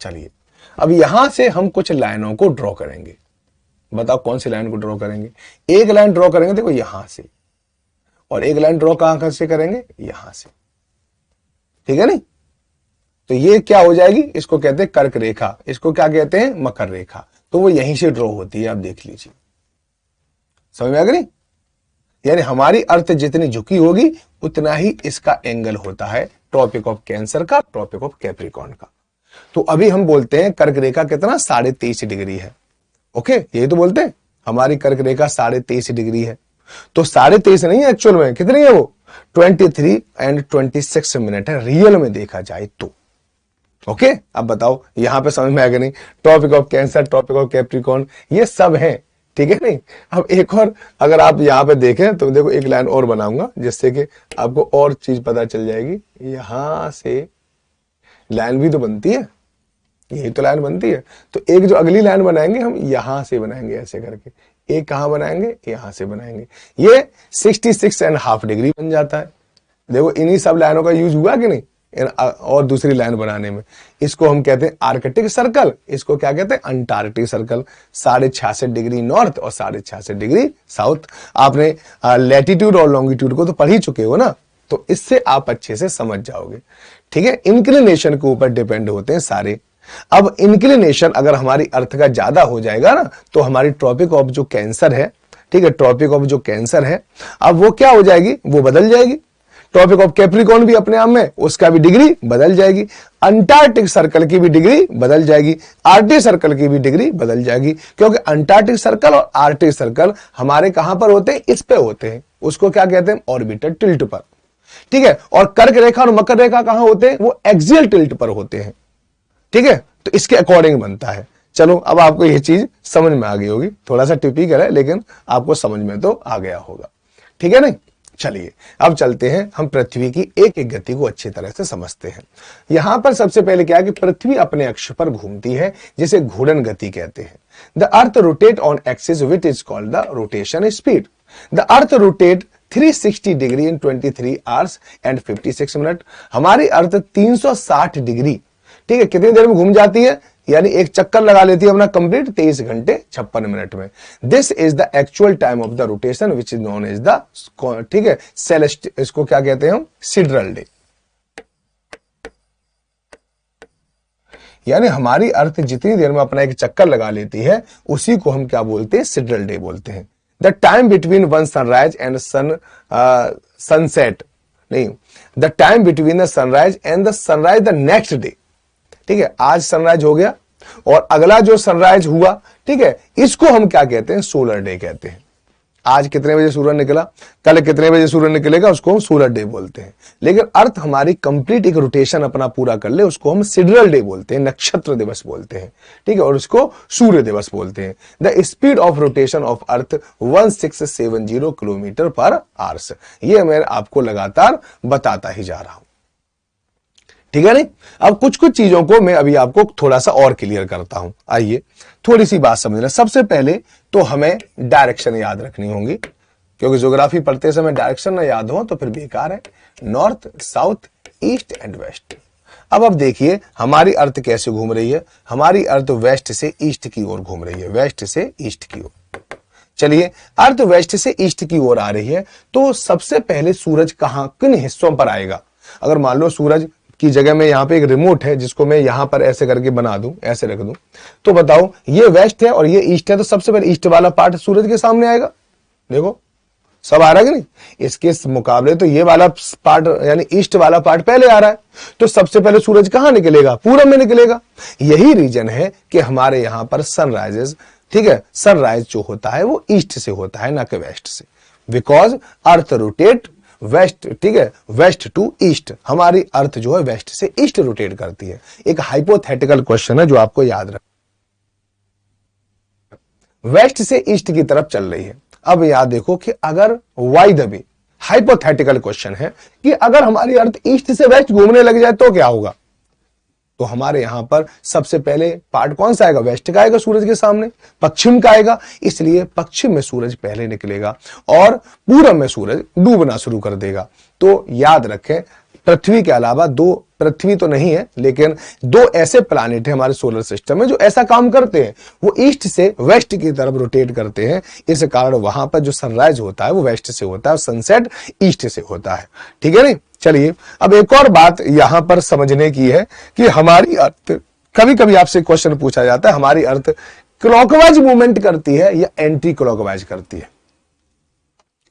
चलिए अब यहां से हम कुछ लाइनों को ड्रॉ करेंगे। बताओ कौन सी लाइन को ड्रॉ करेंगे। एक लाइन ड्रॉ करेंगे देखो यहां से, और एक लाइन ड्रॉ कहां से करेंगे, यहां से, ठीक है नहीं। तो ये क्या हो जाएगी, इसको कहते हैं कर्क रेखा, इसको क्या कहते हैं, मकर रेखा। तो वो यहीं से ड्रॉ होती है, आप देख लीजिए, समझ में आ गई। यानी हमारी अर्थ जितनी झुकी होगी उतना ही इसका एंगल होता है, ट्रॉपिक ऑफ कैंसर का, ट्रॉपिक ऑफ कैप्रिकॉर्न का। तो अभी हम बोलते हैं कर्क रेखा कितना, 23.5 डिग्री है, ओके। यही तो बोलते हैं हमारी कर्क रेखा 23.5 डिग्री है। तो 23.5 नहीं है एक्चुअल में, कितनी है वो 23 एंड 26 मिनट है रियल में देखा जाए तो। ओके, अब बताओ यहां पे समझ में आएगा नहीं, tropic of Cancer, tropic of Capricorn, ये सब है, ठीक है नहीं। अब एक और अगर आप यहां पे देखें तो देखो एक लाइन और बनाऊंगा जिससे कि आपको और चीज पता चल जाएगी। यहां से लाइन भी तो बनती है, यही तो लाइन बनती है। तो एक जो अगली लाइन बनाएंगे हम यहां से बनाएंगे ऐसे करके, एक कहां बनाएंगे, यहां से बनाएंगे, ये 66.5 डिग्री बन जाता है। देखो इन्हीं सब लाइनों का यूज हुआ कि नहीं और दूसरी लाइन बनाने में। इसको हम कहते हैं आर्कटिक सर्कल, इसको क्या कहते हैं अंटार्कटिक सर्कल। 66.5 डिग्री नॉर्थ और 66.5 डिग्री साउथ। आपने लैटिट्यूड और लॉन्गिट्यूड को तो पढ़ ही चुके हो ना, तो इससे आप अच्छे से समझ जाओगे, ठीक है। इंक्लिनेशन के ऊपर डिपेंड होते हैं सारे। अब इंक्लिनेशन अगर हमारी अर्थ का ज्यादा हो जाएगा ना, तो हमारी ट्रॉपिक ऑफ जो कैंसर है, ठीक है, ट्रॉपिक ऑफ जो कैंसर है, अब वो क्या हो जाएगी, वो बदल जाएगी। ट्रॉपिक ऑफ कैप्रिकॉर्न भी अपने आप में उसका भी डिग्री बदल जाएगी, अंटार्कटिक सर्कल की भी डिग्री बदल जाएगी, आर्कटिक सर्कल की भी डिग्री बदल जाएगी, क्योंकि अंटार्कटिक सर्कल और आर्कटिक सर्कल हमारे कहां पर होते हैं, इस पे होते हैं, उसको क्या कहते हैं ऑर्बिटर टिल्ट पर, ठीक है। और कर्क रेखा और मकर रेखा कहां होते हैं, वो एक्सियल टिल्ट पर होते हैं, ठीक है। तो इसके अकॉर्डिंग बनता है। चलो अब आपको यह चीज समझ में आ गई होगी, थोड़ा सा टिपिकल है लेकिन आपको समझ में तो आ गया होगा, ठीक है नहीं। चलिए अब चलते हैं, हम पृथ्वी की एक एक गति को अच्छी तरह से समझते हैं। यहां पर सबसे पहले क्या है कि पृथ्वी अपने अक्ष पर घूमती है, जिसे घूर्णन गति कहते हैं। The earth rotate on axis which is called the rotation speed. The earth rotate 360 degree in 23 hours and 56 minute. हमारी अर्थ 360 डिग्री, ठीक है, कितनी देर में घूम जाती है, यानी एक चक्कर लगा लेती है अपना कंप्लीट 23 घंटे 56 मिनट में। This is the actual time of the rotation which is known as the, ठीक है, सेलेस्ट, इसको क्या कहते हैं हम, सिडरल डे। यानी हमारी अर्थ जितनी देर में अपना एक चक्कर लगा लेती है उसी को हम क्या बोलते हैं, सिडरल डे बोलते हैं। The time between one sunrise and sunset, नहीं, the time between the sunrise and the sunrise the next day, ठीक है, आज सनराइज हो गया और अगला जो सनराइज हुआ, ठीक है, इसको हम क्या कहते हैं, सोलर डे कहते हैं। आज कितने बजे सूरज निकला, कल कितने बजे सूरज निकलेगा, उसको हम सोलर डे बोलते हैं। लेकिन अर्थ हमारी कंप्लीट एक रोटेशन अपना पूरा कर ले उसको हम सिडरल डे बोलते हैं, नक्षत्र दिवस बोलते हैं, ठीक है, और उसको सूर्य दिवस बोलते हैं। The speed of rotation of earth 1670 kilometre पर आवर्स। ये मैं आपको लगातार बताता ही जा रहा हूं, ठीक है नहीं। अब कुछ कुछ चीजों को मैं अभी आपको थोड़ा सा और क्लियर करता हूं। आइए थोड़ी सी बात समझना। सबसे पहले तो हमें डायरेक्शन याद रखनी होगी, क्योंकि ज्योग्राफी पढ़ते समय डायरेक्शन ना याद हो तो फिर बेकार है। North, south, east and west. अब देखिए हमारी अर्थ कैसे घूम रही है। हमारी अर्थ वेस्ट से ईस्ट की ओर घूम रही है, वेस्ट से ईस्ट की ओर। चलिए अर्थ वेस्ट से ईस्ट की ओर आ रही है, तो सबसे पहले सूरज कहां, किन हिस्सों पर आएगा। अगर मान लो सूरज की जगह में यहां पे एक रिमोट है जिसको मैं यहां पर ऐसे करके बना दूं, ऐसे रख दूं, तो बताओ ये वेस्ट है और ये ईस्ट है, तो सबसे पहले ईस्ट वाला पार्ट सूरज के सामने आएगा। देखो सब आ रहा है कि नहीं। इसके मुकाबले तो ये वाला पार्ट यानी ईस्ट वाला पार्ट पहले आ रहा है, तो सबसे पहले सूरज कहां निकलेगा, पूरब में निकलेगा। यही रीजन है कि हमारे यहां पर सनराइजेस, ठीक है, सनराइज जो होता है वो ईस्ट से होता है ना कि वेस्ट से, बिकॉज अर्थ रोटेट वेस्ट, ठीक है, वेस्ट टू ईस्ट। हमारी अर्थ जो है वेस्ट से ईस्ट रोटेट करती है। एक हाइपोथेटिकल क्वेश्चन है जो आपको याद रख, वेस्ट से ईस्ट की तरफ चल रही है। अब याद देखो कि अगर why the way, hypothetical question है कि अगर हमारी अर्थ ईस्ट से वेस्ट घूमने लग जाए तो क्या होगा। तो हमारे यहां पर सबसे पहले पार्ट कौन सा आएगा, वेस्ट का आएगा सूरज के सामने, पश्चिम का आएगा, इसलिए पश्चिम में सूरज पहले निकलेगा और पूरब में सूरज डूबना शुरू कर देगा। तो याद रखें पृथ्वी के अलावा दो, पृथ्वी तो नहीं है लेकिन दो ऐसे प्लैनेट है हमारे सोलर सिस्टम में जो ऐसा काम करते हैं, वो ईस्ट से वेस्ट की तरफ रोटेट करते हैं। इस कारण वहां पर जो सनराइज होता है वो वेस्ट से होता है और सनसेट ईस्ट से होता है, ठीक है नहीं। चलिए अब एक और बात यहां पर समझने की है कि हमारी अर्थ, कभी कभी आपसे क्वेश्चन पूछा जाता है हमारी अर्थ क्लॉकवाइज मूवमेंट करती है या एंटी क्लॉकवाइज करती है।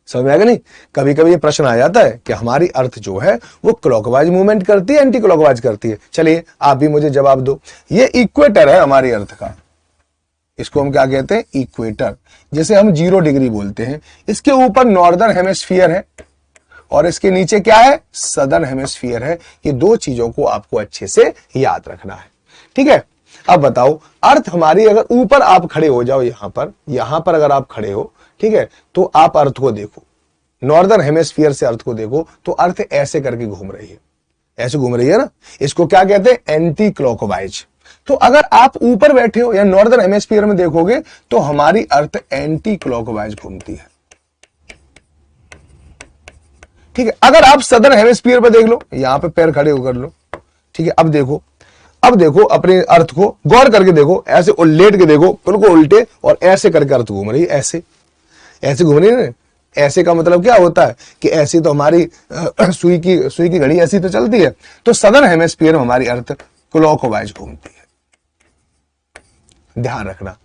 समझ में आएगा नहीं। कभी कभी ये प्रश्न आ जाता है कि हमारी अर्थ जो है वो क्लॉकवाइज मूवमेंट करती है, एंटी क्लॉकवाइज करती है। चलिए आप भी मुझे जवाब दो। ये इक्वेटर है हमारी अर्थ का, इसको हम क्या कहते हैं, इक्वेटर, जैसे हम 0 डिग्री बोलते हैं। इसके ऊपर नॉर्दर्न हेमिस्फीयर है और इसके नीचे क्या है, सदर्न हेमिस्फीयर है। ये दो चीजों को आपको अच्छे से याद रखना है, ठीक है। अब बताओ, अर्थ हमारी, अगर ऊपर आप खड़े हो जाओ, यहां पर अगर आप खड़े हो, ठीक है, तो आप अर्थ को देखो, नॉर्दर्न हेमिस्फीयर से अर्थ को देखो, तो अर्थ ऐसे करके घूम रही है, ऐसे घूम रही है ना। इसको क्या कहते हैं, एंटी क्लॉकवाइज। तो अगर आप ऊपर बैठे हो या नॉर्दर्न हेमिस्फीयर में देखोगे तो हमारी अर्थ एंटी क्लॉकवाइज घूमती है, ठीक है। अगर आप सदर्न हेमिस्फीयर पे देख लो, यहां पे पैर खड़े होकर लो, ठीक है। अब देखो अपने अर्थ को गौर करके देखो, ऐसे उलट के देखो, बिल्कुल उल्टे, और ऐसे करके अर्थ घूम रही है, ऐसे घूम रही है ना। ऐसे का मतलब क्या होता है कि ऐसी तो हमारी सुई की घड़ी ऐसी तो चलती है, तो सदर्न हेमिस्फीयर में हमारी अर्थ क्लॉकवाइज घूमती है, ध्यान रखना,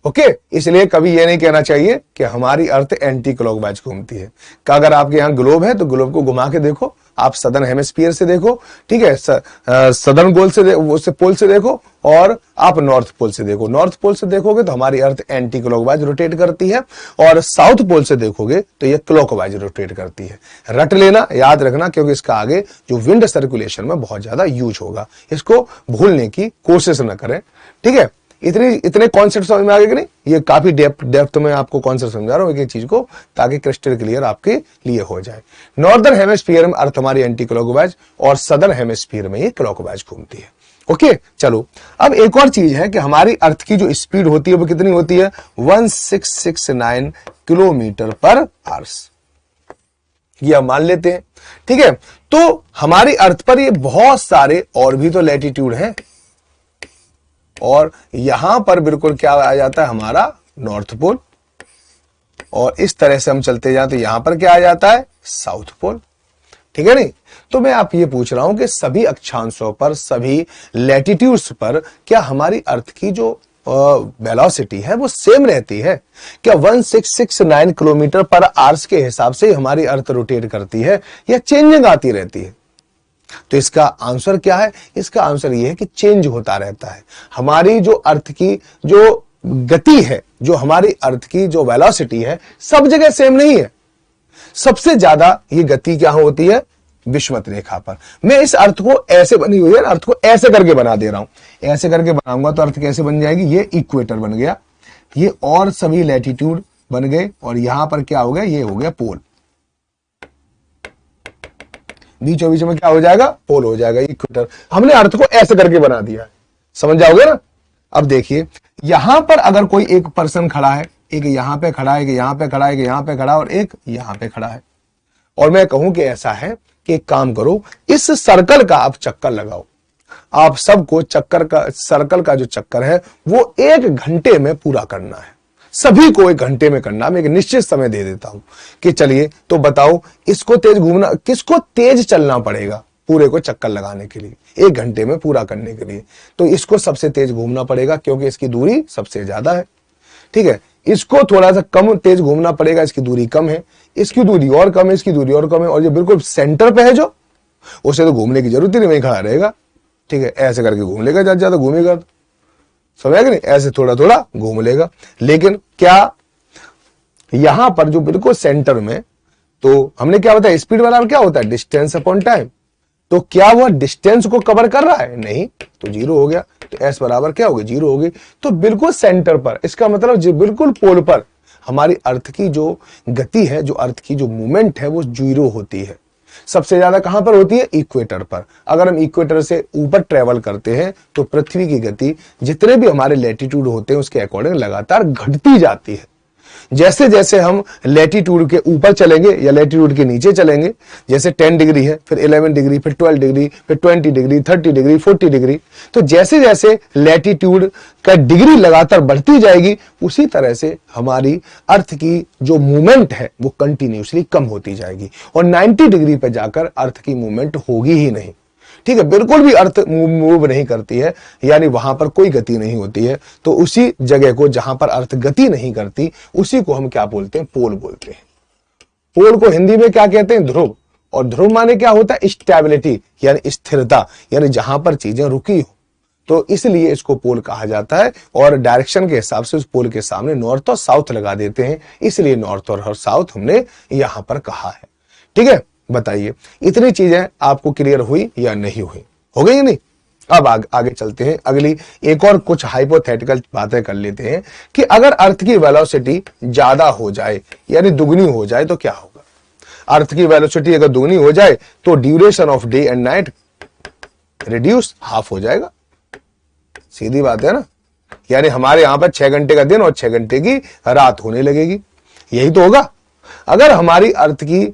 ओके। इसलिए कभी यह नहीं कहना चाहिए कि हमारी अर्थ एंटी क्लॉकवाइज घूमती है। का अगर आपके यहां ग्लोब है तो ग्लोब को घुमा के देखो, आप सदर्न हेमिस्फीयर से देखो, ठीक है, सदर्न गोल से पोल से देखो, और आप नॉर्थ पोल से देखो। नॉर्थ पोल से देखोगे तो हमारी अर्थ एंटी क्लॉकवाइज रोटेट करती है, और साउथ पोल से देखोगे तो ये क्लॉकवाइज रोटेट करती है। रट लेना, याद रखना, क्योंकि इसका आगे जो विंड सर्कुलेशन में बहुत ज्यादा यूज होगा, इसको भूलने की कोशिश न करें, ठीक है। इतने कॉन्सेप्ट समझ में आ गए कि नहीं? ये काफी डेप्थ में आपको कॉन्सेप्ट समझा रहा हूं एक चीज को, ताकि क्रिस्टल क्लियर आपके लिए हो जाए। नॉर्दर्न हेमिस्फीयर में अर्थ हमारी एंटी क्लॉकवाइज, और सदर्न हेमिस्फीयर में ये क्लॉकवाइज घूमती है, ओके। चलो, अब एक और चीज है कि हमारी अर्थ की जो स्पीड होती है वो कितनी होती है, 1669 किलोमीटर पर आवर्स, ये हम मान लेते हैं, ठीक है। तो हमारी अर्थ पर ये बहुत सारे और भी तो लैटिट्यूड हैं, और यहां पर बिल्कुल क्या आ जाता है, हमारा नॉर्थ पोल, और इस तरह से हम चलते जाए तो यहां पर क्या आ जाता है, साउथ पोल, ठीक है नहीं। तो मैं आप ये पूछ रहा हूं कि सभी अक्षांशों पर, सभी लैटिट्यूड्स पर क्या हमारी अर्थ की जो वेलोसिटी है वो सेम रहती है? क्या 1669 किलोमीटर पर आवर्स के हिसाब से हमारी अर्थ रोटेट करती है, या चेंजिंग आती रहती है? तो इसका आंसर क्या है? इसका आंसर यह है कि चेंज होता रहता है। हमारी जो अर्थ की जो गति है, जो हमारी अर्थ की जो वेलोसिटी है, सब जगह सेम नहीं है। सबसे ज्यादा ये गति क्या होती है, विषुवत रेखा पर। मैं इस अर्थ को ऐसे बनी हुई है, अर्थ को ऐसे करके बना दे रहा हूं, ऐसे करके बनाऊंगा तो अर्थ कैसे बन जाएगी, ये इक्वेटर बन गया, ये और सभी लैटिट्यूड बन गए, और यहां पर क्या हो गया, ये हो गया पोल, बीचों बीच में क्या हो जाएगा, पोल हो जाएगा, इक्वेटर। हमने अर्थ को ऐसे करके बना दिया है, समझ जाओगे ना। अब देखिए, यहां पर अगर कोई एक पर्सन खड़ा है, एक यहां पे खड़ा है, एक यहां पे खड़ा है, एक यहां पे खड़ा है, और एक यहां पे खड़ा है, और मैं कहूं कि ऐसा है कि एक काम करो, इस सर्कल का आप चक्कर लगाओ। आप सबको सर्कल का जो चक्कर है वो 1 घंटे में पूरा करना है, सभी को 1 घंटे में करना। मैं एक निश्चित समय दे देता हूं कि चलिए, तो बताओ, इसको तेज घूमना, किसको तेज चलना पड़ेगा पूरे को चक्कर लगाने के लिए, 1 घंटे में पूरा करने के लिए? तो इसको सबसे तेज घूमना पड़ेगा, क्योंकि इसकी दूरी सबसे ज्यादा है, ठीक है। इसको थोड़ा सा कम तेज घूमना पड़ेगा, इसकी दूरी कम है, इसकी दूरी और कम है, इसकी दूरी और कम है, और ये बिल्कुल सेंटर पे है जो, उसे तो घूमने की जरूरत ही नहीं, वहीं खड़ा रहेगा, ठीक है। ऐसे करके घूम लेगा, ज्यादा ज्यादा घूमेगा तो, समझ गए नहीं, ऐसे थोड़ा थोड़ा घूम लेगा। लेकिन क्या यहां पर जो बिल्कुल सेंटर में, तो हमने क्या बताया, स्पीड वाला क्या होता है, डिस्टेंस अपॉन टाइम। तो क्या वह डिस्टेंस को कवर कर रहा है? नहीं, तो 0 हो गया। तो एस बराबर क्या होगी, 0 होगी। तो बिल्कुल सेंटर पर, इसका मतलब जो बिल्कुल पोल पर हमारी अर्थ की जो गति है, जो अर्थ की जो मूवमेंट है, वो 0 होती है। सबसे ज्यादा कहां पर होती है, इक्वेटर पर। अगर हम इक्वेटर से ऊपर ट्रेवल करते हैं तो पृथ्वी की गति जितने भी हमारे लैटिट्यूड होते हैं उसके अकॉर्डिंग लगातार घटती जाती है। जैसे जैसे हम लैटिट्यूड के ऊपर चलेंगे या लैटिट्यूड के नीचे चलेंगे, जैसे 10 डिग्री है, फिर 11 डिग्री, फिर 12 डिग्री, फिर 20 डिग्री, 30 डिग्री, 40 डिग्री, तो जैसे जैसे लैटिट्यूड का डिग्री लगातार बढ़ती जाएगी, उसी तरह से हमारी अर्थ की जो मूवमेंट है वो कंटिन्यूसली कम होती जाएगी, और 90 डिग्री पर जाकर अर्थ की मूवमेंट होगी ही नहीं, ठीक है। बिल्कुल भी अर्थ मूव नहीं करती है, यानी वहां पर कोई गति नहीं होती है। तो उसी जगह को जहां पर अर्थ गति नहीं करती, उसी को हम क्या बोलते हैं, पोल बोलते हैं। पोल को हिंदी में क्या कहते हैं, ध्रुव। और ध्रुव माने क्या होता है, स्टेबिलिटी, यानी स्थिरता, यानी जहां पर चीजें रुकी हो। तो इसलिए इसको पोल कहा जाता है और डायरेक्शन के हिसाब से उस पोल के सामने नॉर्थ और साउथ लगा देते हैं, इसलिए नॉर्थ और साउथ हमने यहां पर कहा है। ठीक है, बताइए इतनी चीजें आपको क्लियर हुई या नहीं हुई? हो गई नहीं? अब आगे चलते हैं, अगली एक और कुछ हाइपोथेटिकल बातें कर लेते हैं कि अगर अर्थ की वेलोसिटी ज्यादा हो जाए यानी दुगनी हो जाए तो क्या होगा? अर्थ की वेलोसिटी अगर दुगनी हो जाए तो duration of day and night reduce half हो जाएगा। सीधी बात है ना, यानी हमारे यहां पर 6 घंटे का दिन और 6 घंटे की रात होने लगेगी, यही तो होगा। अगर हमारी अर्थ की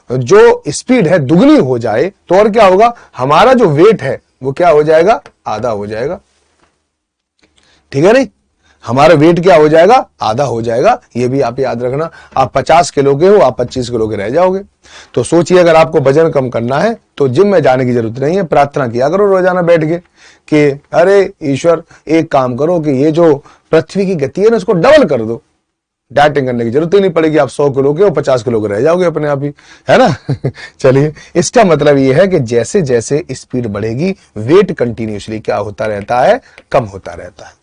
जो स्पीड है दुगनी हो जाए तो और क्या होगा? हमारा जो वेट है वो क्या हो जाएगा? आधा हो जाएगा। ठीक है नहीं, हमारा वेट क्या हो जाएगा? आधा हो जाएगा। ये भी आप याद रखना, आप 50 किलो के हो, आप 25 किलो के रह जाओगे। तो सोचिए अगर आपको वजन कम करना है तो जिम में जाने की जरूरत नहीं है, प्रार्थना किया करो रोजाना बैठ के कि अरे ईश्वर एक काम करो कि ये जो पृथ्वी की गति है ना उसको डबल कर दो। डाइटिंग करने की जरूरत ही नहीं पड़ेगी, आप 100 किलो के और 50 किलो के रह जाओगे अपने आप ही, है ना। चलिए, इसका मतलब ये है कि जैसे जैसे स्पीड बढ़ेगी वेट कंटिन्यूसली क्या होता रहता है? कम होता रहता है।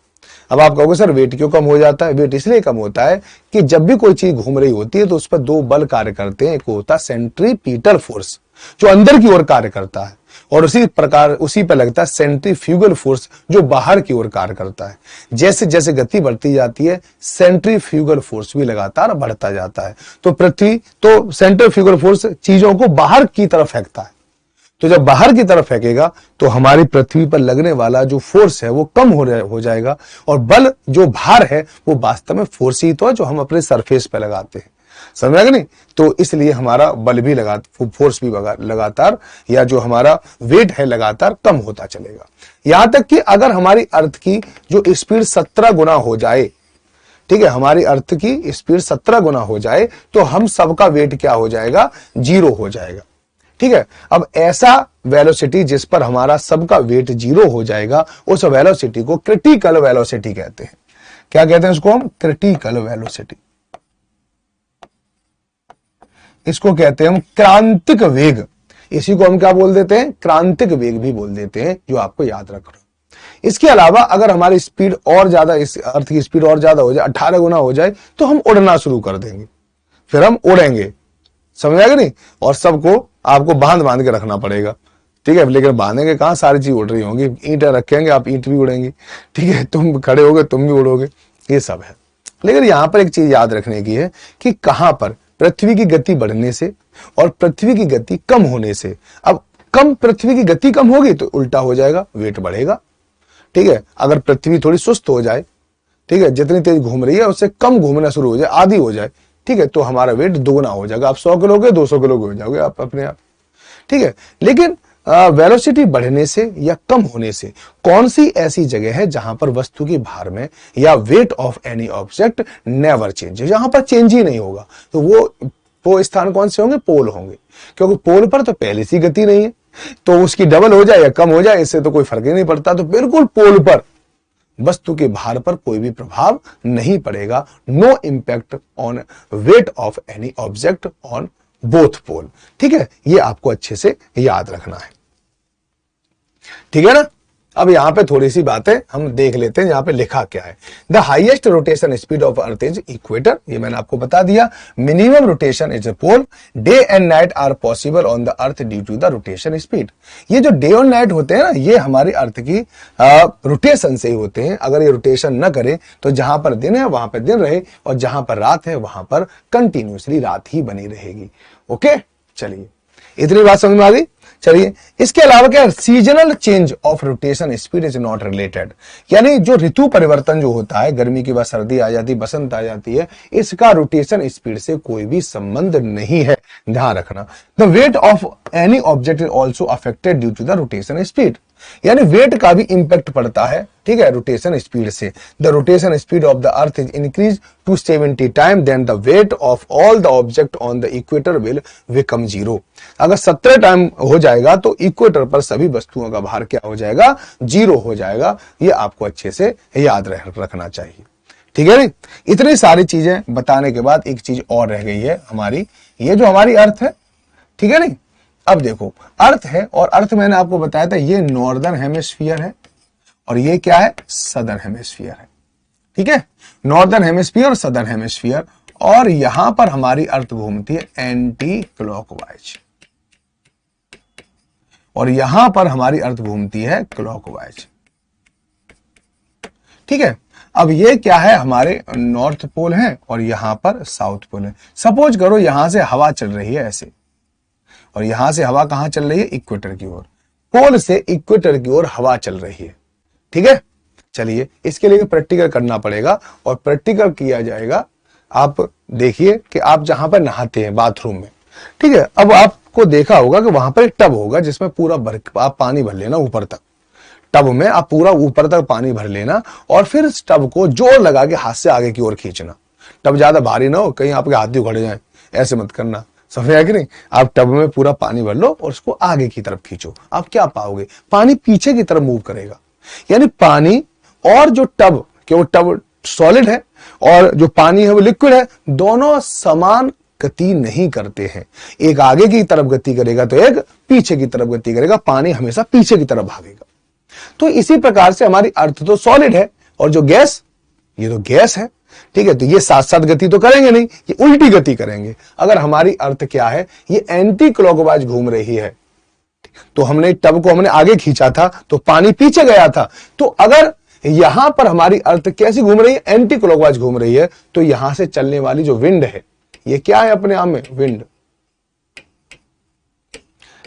अब आप कहोगे सर वेट क्यों कम हो जाता है? वेट इसलिए कम होता है कि जब भी कोई चीज घूम रही होती है तो उस पर दो बल कार्य करते हैं। एक होता है सेंट्रीपीटल फोर्स जो अंदर की ओर कार्य करता है, और उसी प्रकार उसी पर लगता है सेंट्रीफ्यूगल फोर्स जो बाहर की ओर कार्य करता है। जैसे जैसे गति बढ़ती जाती है सेंट्रीफ्यूगल फोर्स भी लगातार बढ़ता जाता है। तो सेंट्रीफ्यूगल फोर्स चीजों को बाहर की तरफ फेंकता है। तो जब बाहर की तरफ फेंकेगा तो हमारी पृथ्वी पर लगने वाला जो फोर्स है वो कम हो जाएगा, और बल जो भार है वो वास्तव में फोर्स ही तो है जो हम अपने सरफेस पे लगाते हैं। समझा कि नहीं? तो इसलिए हमारा बल भी फोर्स भी लगातार, या जो हमारा वेट है लगातार कम होता चलेगा। यहां तक कि अगर हमारी अर्थ की जो स्पीड 17 गुना हो जाए, ठीक है, हमारी अर्थ की स्पीड 17 गुना हो जाए तो हम सबका वेट क्या हो जाएगा? 0 हो जाएगा। ठीक है, अब ऐसा वेलोसिटी जिस पर हमारा सबका वेट 0 हो जाएगा उस वेलोसिटी को क्रिटिकल वेलोसिटी कहते हैं। क्या कहते हैं उसको हम? Critical velocity. इसको कहते हैं हम क्रांतिक वेग। इसी को हम क्या बोल देते हैं? क्रांतिक वेग भी बोल देते हैं, जो आपको याद रखना। इसके अलावा अगर हमारी स्पीड और ज्यादा, इस अर्थ की स्पीड और ज्यादा हो जाए, 18 गुना हो जाए, तो हम उड़ना शुरू कर देंगे, फिर हम उड़ेंगे। समझ आएगा नहीं? और सबको आपको बांध के रखना पड़ेगा। ठीक है, लेकिन बांधेंगे कहां? सारी चीज उड़ रही होंगी, ईंटें रखेंगे, आप ईंट भी उड़ेंगी। ठीक है, तुम खड़े होगे तुम भी उड़ोगे, ये सब है। लेकिन यहां पर एक चीज याद रखने की है कि कहां पर पृथ्वी की गति बढ़ने से और पृथ्वी की गति कम होने से, अब पृथ्वी की गति कम होगी तो उल्टा हो जाएगा, वेट बढ़ेगा। ठीक है, अगर पृथ्वी थोड़ी सुस्त हो जाए, ठीक है, जितनी तेज घूम रही है उससे कम घूमना शुरू हो जाए, आधी हो जाए, ठीक है, तो हमारा वेट दोगुना हो जाएगा। आप 100 किलो के 200 किलो के हो जाओगे आप अपने आप। ठीक है, लेकिन वेलोसिटी बढ़ने से या कम होने से कौन सी ऐसी जगह है जहां पर वस्तु की भार में या wait of any object never change, जहां पर चेंज ही नहीं होगा? तो वो स्थान कौन से होंगे? पोल होंगे, क्योंकि पोल पर तो पहले से गति नहीं है, तो उसकी डबल हो जाए या कम हो जाए इससे तो कोई फर्क ही नहीं पड़ता। तो बिल्कुल पोल पर वस्तु के भार पर कोई भी प्रभाव नहीं पड़ेगा। No impact on weight of any object on both pole. ठीक है, ये आपको अच्छे से याद रखना है। ठीक है ना? अब यहां पे थोड़ी सी बातें हम देख लेते हैं, यहां पे लिखा क्या है। The highest rotation speed of earth is equator, ये मैंने आपको बता दिया। Minimum rotation is a pole. Day and night are possible on the earth due to the rotation speed. ये जो डे और नाइट होते हैं ना, ये हमारी अर्थ की रोटेशन से ही होते हैं। अगर ये रोटेशन न करे तो जहां पर दिन है वहां पर दिन रहे, और जहां पर रात है वहां पर कंटिन्यूसली रात ही बनी रहेगी। ओके, चलिए इतनी बात समझ में आ गई। चलिए, इसके अलावा क्या, seasonal change of rotation speed is not related, यानी जो ऋतु परिवर्तन जो होता है, गर्मी की बाद सर्दी आ जाती, बसंत आ जाती है, इसका रोटेशन स्पीड से कोई भी संबंध नहीं है, ध्यान रखना। The weight of any object is also affected due to the rotation speed, यानी वेट का भी इंपैक्ट पड़ता है, ठीक है, रोटेशन स्पीड से। The rotation speed of the earth is increase to 70 time, then the weight of all the object on the equator will become 0। अगर 17 time हो जाएगा तो इक्वेटर पर सभी वस्तुओं का भार क्या हो जाएगा? 0 हो जाएगा। ये आपको अच्छे से याद रखना चाहिए। ठीक है नहीं? इतनी सारी चीजें बताने के बाद एक चीज और रह गई है हमारी, ये जो हमारी अर्थ है, ठीक है नहीं? अब देखो, अर्थ है, और अर्थ मैंने आपको बताया था ये नॉर्दर्न हेमिस्फीयर है, और ये क्या है, सदर्न हेमिस्फीयर है। ठीक है, नॉर्दर्न हेमिस्फीयर और सदर्न हेमिस्फीयर। और यहां पर हमारी अर्थ घूमती है एंटी क्लॉकवाइज, और यहां पर हमारी अर्थ घूमती है क्लॉकवाइज। ठीक है, अब ये क्या है, हमारे नॉर्थ पोल है और यहां पर साउथ पोल है। सपोज करो यहां से हवा चल रही है ऐसे, और यहां से हवा कहां चल रही है, इक्वेटर की ओर। पोल से इक्वेटर की ओर हवा चल रही है। ठीक है, चलिए इसके लिए प्रैक्टिकल करना पड़ेगा, और प्रैक्टिकल किया जाएगा। आप देखिए कि आप जहां पर नहाते हैं बाथरूम में, ठीक है, अब आपको देखा होगा कि वहां पर एक टब होगा जिसमें पूरा आप पानी भर लेना ऊपर तक। टब में आप पूरा ऊपर तक पानी भर लेना, और फिर इस टब को जोर लगा के हाथ से आगे की ओर खींचना। टब ज्यादा भारी ना हो, कहीं आपके हाथ ही उखड़ जाए, ऐसे मत करना। समझ आया कि नहीं? आप टब में पूरा पानी भर लो और उसको आगे की तरफ खींचो। आप क्या पाओगे, पानी पीछे की तरफ मूव करेगा। यानी पानी और जो टब, कि वो टब सॉलिड है और जो पानी है वो लिक्विड है, दोनों समान गति नहीं करते हैं। एक आगे की तरफ गति करेगा तो एक पीछे की तरफ गति करेगा। पानी हमेशा पीछे की तरफ भागेगा। तो इसी प्रकार से हमारी अर्थ तो सॉलिड है, और जो गैस, ये तो गैस है। ठीक है, तो ये साथ साथ गति तो करेंगे नहीं, ये उल्टी गति करेंगे। अगर हमारी अर्थ क्या है, ये एंटी क्लॉकवाइज घूम रही है, तो हमने टब को हमने आगे खींचा था तो पानी पीछे गया था। तो अगर यहां पर हमारी अर्थ कैसी घूम रही है, एंटी क्लॉकवाइज घूम रही है, तो यहां से चलने वाली जो विंड है, ये क्या है अपने आप में, विंड।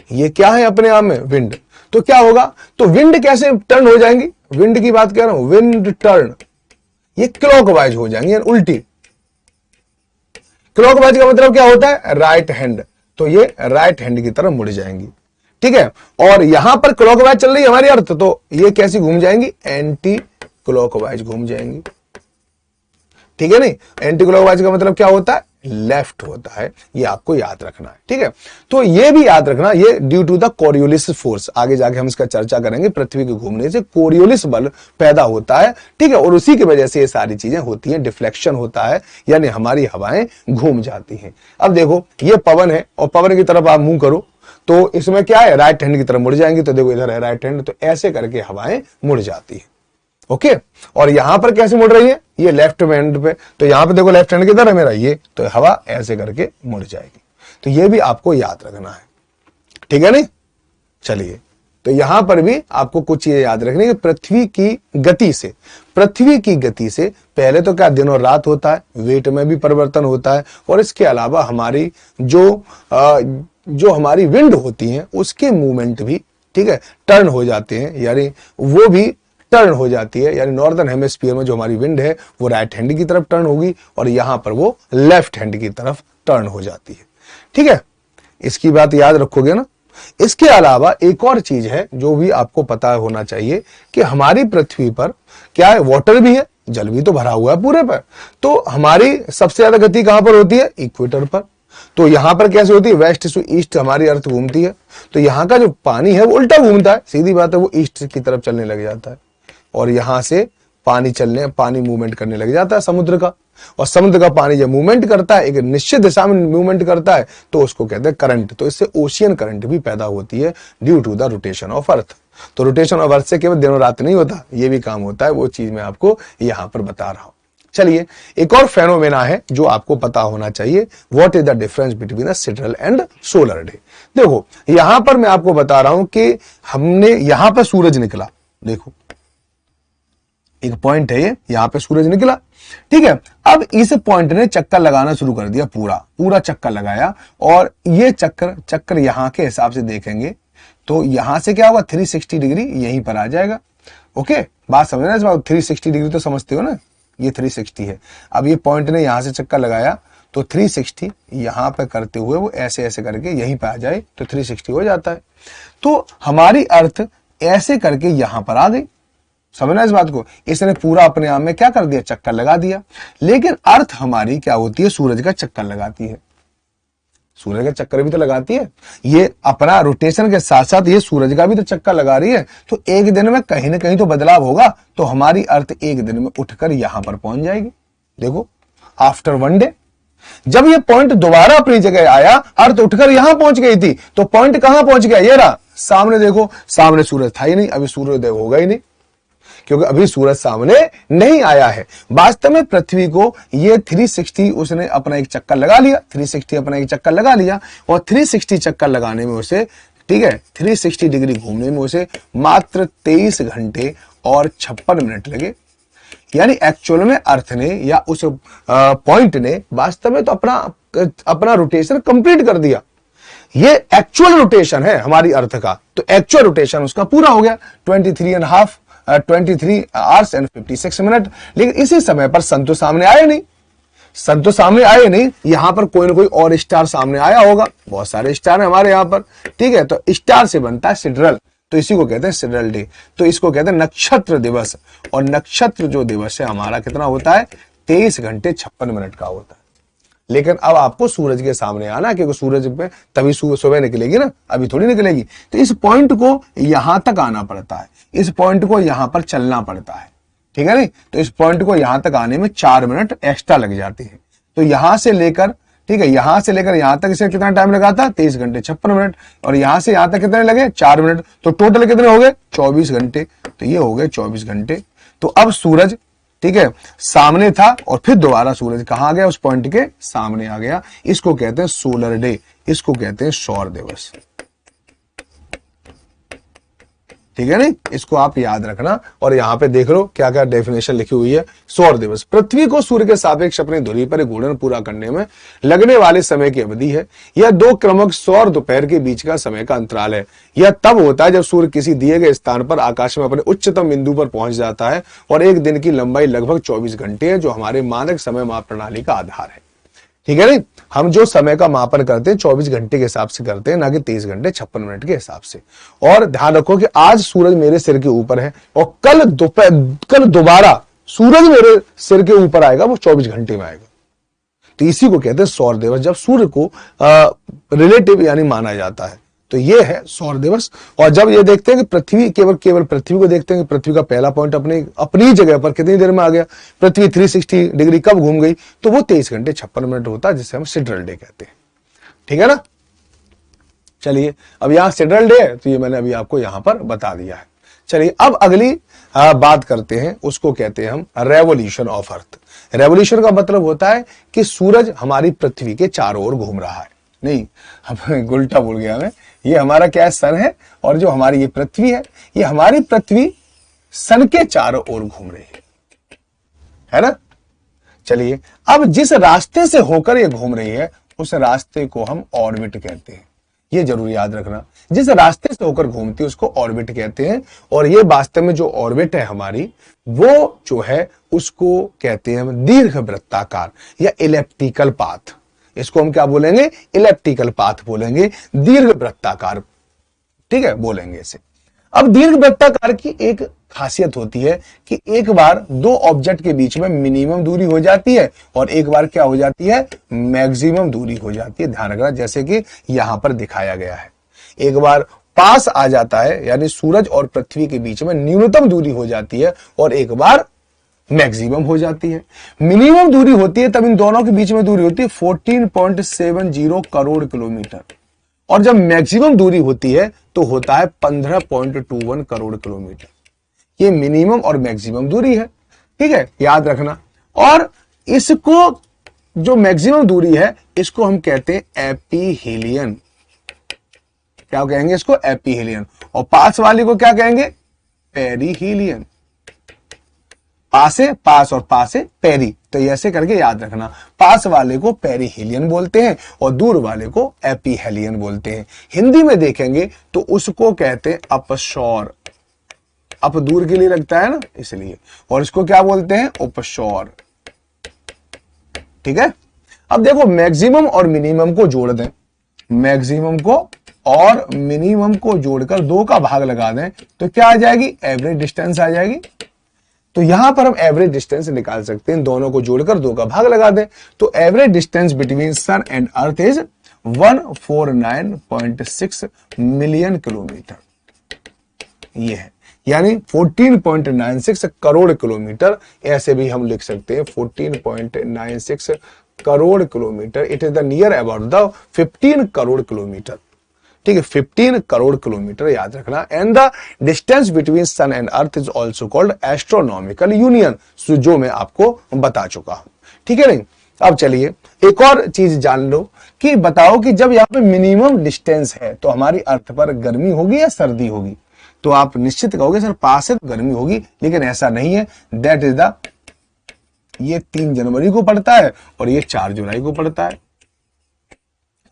ये क्या है अपने आप में, विंड। तो क्या होगा, तो विंड कैसे टर्न हो जाएंगी, विंड की बात कर रहा हूं, विंड टर्न, ये क्लॉकवाइज हो जाएंगी, उल्टी। क्लॉकवाइज का मतलब क्या होता है, राइट हैंड, तो ये राइट हैंड की तरफ मुड़ जाएंगी। ठीक है, और यहां पर क्लॉकवाइज चल रही है हमारी अर्थ, तो ये कैसी घूम जाएंगी, एंटी क्लॉकवाइज घूम जाएंगी। ठीक है, नहीं, एंटी क्लॉकवाइज का मतलब क्या होता है, लेफ्ट होता है। ये आपको याद रखना है। ठीक है, तो ये भी याद रखना, ये due to the Coriolis force, आगे जाके हम इसका चर्चा करेंगे। पृथ्वी के घूमने से कोरियोलिस बल पैदा होता है। ठीक है, और उसी की वजह से ये सारी चीजें होती हैं, डिफ्लेक्शन होता है, यानी हमारी हवाएं घूम जाती हैं। अब देखो, ये पवन है और पवन की तरफ आप मुंह करो तो इसमें क्या है, राइट हैंड की तरफ मुड़ जाएंगी। तो देखो इधर है राइट हैंड, तो ऐसे करके हवाएं मुड़ जाती है। ओके, और यहां पर कैसे मुड़ रही है, ये लेफ्ट हैंड पे, तो यहां पे देखो लेफ्ट हैंड किधर है मेरा, ये, तो हवा ऐसे करके मुड़ जाएगी। तो ये भी आपको याद रखना है। ठीक है, नहीं, चलिए, तो यहां पर भी आपको कुछ चीजें याद रखनी है। पृथ्वी की गति से, पृथ्वी की गति से पहले तो क्या दिन और रात होता है, वेट में भी परिवर्तन होता है, और इसके अलावा हमारी जो हमारी विंड होती हैं उसके मूवमेंट भी, ठीक है, टर्न हो जाते हैं, यानी वो भी टर्न हो जाती है। यानी नॉर्दर्न हेमिस्फीयर में जो हमारी विंड है वो राइट हैंड की तरफ टर्न होगी, और यहां पर वो लेफ्ट हैंड की तरफ टर्न हो जाती है। ठीक है, इसकी बात याद रखोगे ना। इसके अलावा एक और चीज है जो भी आपको पता होना चाहिए कि हमारी पृथ्वी पर क्या है, वाटर भी है, जल भी तो भरा हुआ है पूरे पर। तो हमारी सबसे ज्यादा गति कहां पर होती है, इक्वेटर पर। तो यहां पर कैसे होती है, वेस्ट टू ईस्ट हमारी अर्थ घूमती है, तो यहां का जो पानी है वो उल्टा घूमता है। सीधी बात है, वो ईस्ट की तरफ चलने लग जाता है, और यहां से पानी मूवमेंट करने लग जाता है समुद्र का। और समुद्र का पानी जब मूवमेंट करता है, एक निश्चित दिशा में मूवमेंट करता है, तो उसको कहते हैं करंट। तो इससे ओशियन करंट भी पैदा होती है due to the rotation of earth. तो रोटेशन ऑफ अर्थ से केवल दिन और रात नहीं होता, ये भी काम होता है, वो चीज मैं आपको यहां पर बता रहा हूं। चलिए, एक और फेनोमेना है जो आपको पता होना चाहिए, what is the difference between a sidereal and solar day. देखो यहां पर मैं आपको बता रहा हूं कि हमने यहां पर सूरज निकला, देखो एक पॉइंट है ये, यहां पे सूरज निकला। ठीक है, अब इस पॉइंट ने चक्कर लगाना शुरू कर दिया, पूरा चक्कर लगाया, और ये चक्कर यहां के हिसाब से देखेंगे तो यहां से क्या होगा, 360 डिग्री यहीं पर आ जाएगा। ओके, बात समझना, इस बात 360 डिग्री तो समझते हो ना, ये 360 है। अब ये पॉइंट ने यहां से चक्कर लगाया तो 360 यहां पे करते हुए वो ऐसे ऐसे करके यहीं पे आ जाए तो 360 हो जाता है। तो हमारी अर्थ ऐसे करके यहां पर आ गई, समझना इस बात को। इसने पूरा अपने आप में क्या कर दिया, चक्कर लगा दिया। लेकिन अर्थ हमारी क्या होती है, सूरज का चक्कर लगाती है, सूरज का चक्कर भी तो लगाती है। ये अपना रोटेशन के साथ साथ ये सूरज का भी तो चक्कर लगा रही है। तो एक दिन में कहीं ना कहीं तो बदलाव होगा, तो हमारी अर्थ एक दिन में उठकर यहां पर पहुंच जाएगी। देखो आफ्टर वन डे जब ये पॉइंट दोबारा अपनी जगह आया, अर्थ उठकर यहां पहुंच गई थी, तो पॉइंट कहां पहुंच गया, ये रहा सामने। देखो सामने सूरज था ही नहीं, अभी सूर्योदय होगा ही नहीं। क्योंकि अभी सूरज सामने नहीं आया है। वास्तव में पृथ्वी को ये 360 उसने अपना एक चक्कर लगा लिया, 360 अपना एक चक्कर लगा लिया, और 360 चक्कर लगाने में उसे, ठीक है, 360 डिग्री घूमने में उसे मात्र 23 घंटे और 56 मिनट लगे। यानी एक्चुअल में अर्थ ने या उस पॉइंट ने वास्तव में तो अपना रोटेशन कंप्लीट कर दिया। ये एक्चुअल रोटेशन है हमारी अर्थ का, तो एक्चुअल रोटेशन उसका पूरा हो गया 23 आवर्स एंड 56 मिनट। लेकिन इसी समय पर सन तो सामने आए नहीं, सन तो सामने आए नहीं, यहां पर कोई ना कोई और स्टार सामने आया होगा। बहुत सारे स्टार हैं हमारे यहां पर, ठीक है। तो स्टार से बनता है सिड्रल, तो इसी को कहते हैं सिड्रल डे, तो इसको कहते हैं नक्षत्र दिवस। और नक्षत्र जो दिवस है हमारा कितना होता है, 23 घंटे 56 मिनट का होता है। लेकिन अब आपको सूरज के सामने आना, क्योंकि सूरज पे तभी सुबह निकलेगी ना, अभी थोड़ी निकलेगी। तो इस पॉइंट को यहां तक आना पड़ता है, इस पॉइंट को यहां पर चलना पड़ता है, ठीक है नहीं। तो इस पॉइंट को यहां तक आने में 4 मिनट एक्स्ट्रा लग जाते हैं। तो यहां से लेकर, ठीक है, यहां से लेकर यहां तक इसे कितना टाइम लगा था, 23 घंटे 56 मिनट, और यहां से यहां तक कितने लगे, 4 मिनट। तो टोटल कितने हो गए, 24 घंटे। तो ये हो गए 24 घंटे। तो अब सूरज, ठीक है, सामने था और फिर दोबारा सूरज कहां आ गया, उस पॉइंट के सामने आ गया। इसको कहते हैं सोलर डे, इसको कहते हैं सौर दिवस, ठीक है नहीं। इसको आप याद रखना। और यहां पे देख लो क्या क्या डेफिनेशन लिखी हुई है। सौर दिवस पृथ्वी को सूर्य के सापेक्ष अपनी धुरी पर घूर्णन पूरा करने में लगने वाले समय की अवधि है। यह 2 क्रमक सौर दोपहर के बीच का समय का अंतराल है। यह तब होता है जब सूर्य किसी दिए गए स्थान पर आकाश में अपने उच्चतम बिंदु पर पहुंच जाता है, और एक दिन की लंबाई लगभग 24 घंटे है, जो हमारे मानक समय माप प्रणाली का आधार है, ठीक है नहीं। हम जो समय का मापन करते हैं 24 घंटे के हिसाब से करते हैं, ना कि 23 घंटे 56 मिनट के हिसाब से। और ध्यान रखो कि आज सूरज मेरे सिर के ऊपर है, और कल दोबारा सूरज मेरे सिर के ऊपर आएगा, वो 24 घंटे में आएगा। तो इसी को कहते हैं सौर दिवस, जब सूर्य को रिलेटिव यानी माना जाता है। तो ये है सौर दिवस। और जब ये देखते हैं कि पृथ्वी, केवल पृथ्वी को देखते हैं कि पृथ्वी का पहला पॉइंट अपनी जगह पर कितनी देर में आ गया, पृथ्वी 360 डिग्री कब घूम गई, तो वो 23 घंटे 56 मिनट होता है, जिसे हम सिड्रल डे कहते हैं, ठीक है ना। चलिए, अब यहां सिड्रल डे है, तो ये मैंने अभी आपको यहां पर बता दिया है। चलिए, अब अगली बात करते हैं, उसको कहते हैं हम रेवोल्यूशन ऑफ अर्थ। रेवोल्यूशन का मतलब होता है कि सूरज हमारी पृथ्वी के चारों ओर घूम रहा है। नहीं, अब उल्टा बोल गया मैं। ये हमारा क्या है, सन है, और जो हमारी ये पृथ्वी है, ये हमारी पृथ्वी सन के चारों ओर घूम रही है ना। चलिए, अब जिस रास्ते से होकर ये घूम रही है, उस रास्ते को हम ऑर्बिट कहते हैं। ये जरूर याद रखना, जिस रास्ते से होकर घूमती है उसको ऑर्बिट कहते हैं। और ये वास्तव में जो ऑर्बिट है हमारी, वो जो है उसको कहते हैं हम दीर्घ वृत्ताकार या इलेप्टिकल पाथ। इसको हम क्या बोलेंगे, इलेप्टिकल पाथ बोलेंगे, दीर्घ वृत्ताकार, ठीक है, बोलेंगे इसे। अब दीर्घ वृत्ताकार की एक खासियत होती है कि एक बार 2 ऑब्जेक्ट के बीच में मिनिमम दूरी हो जाती है, और एक बार क्या हो जाती है, मैक्सिमम दूरी हो जाती है। ध्यान रखना, जैसे कि यहां पर दिखाया गया है। एक बार पास आ जाता है, यानी सूरज और पृथ्वी के बीच में न्यूनतम दूरी हो जाती है, और एक बार मैक्सिमम हो जाती है। मिनिमम दूरी होती है तब इन दोनों के बीच में दूरी होती है 14.70 करोड़ किलोमीटर, और जब मैक्सिमम दूरी होती है तो होता है 15.21 करोड़ किलोमीटर। ये मिनिमम और मैक्सिमम दूरी है, ठीक है, याद रखना। और इसको, जो मैक्सिमम दूरी है, इसको हम कहते हैं एपीहीलियन। क्या कहेंगे इसको, एपीहीलियन। और पास वाले को क्या कहेंगे, पेरीहीलियन। पास और पासे पेरी, तो ऐसे करके याद रखना। पास वाले को पेरीहीलियन बोलते हैं और दूर वाले को एपीहीलियन बोलते हैं। हिंदी में देखेंगे तो उसको कहते हैं अपसौर। अप दूर के लिए लगता है ना, इसलिए। और इसको क्या बोलते हैं, उपसौर, ठीक है। अब देखो, मैक्सिमम और मिनिमम को जोड़ दें, मैक्सिमम को और मिनिमम को जोड़कर 2 का भाग लगा दें, तो क्या आ जाएगी, एवरेज डिस्टेंस आ जाएगी। तो यहां पर हम एवरेज डिस्टेंस निकाल सकते हैं, दोनों को जोड़कर 2 का भाग लगा दें, तो average distance between sun and earth is 149.6 million kilometre. ये है, यानी 14.96 करोड़ किलोमीटर। ऐसे भी हम लिख सकते हैं 14.96 crore kilometre. It is the near about the 15 crore kilometre. ठीक है, 15 करोड़ किलोमीटर याद रखना। And the distance between sun and earth is also called astronomical union, जो मैं आपको बता चुका हूं। ठीक है नहीं, अब चलिए एक और चीज जान लो कि बताओ कि जब यहां पे मिनिमम डिस्टेंस है तो हमारी अर्थ पर गर्मी होगी या सर्दी होगी? तो आप निश्चित कहोगे सर पास से तो गर्मी होगी, लेकिन ऐसा नहीं है। दैट इज द, ये 3 जनवरी को पड़ता है और ये 4 जुलाई को पड़ता है।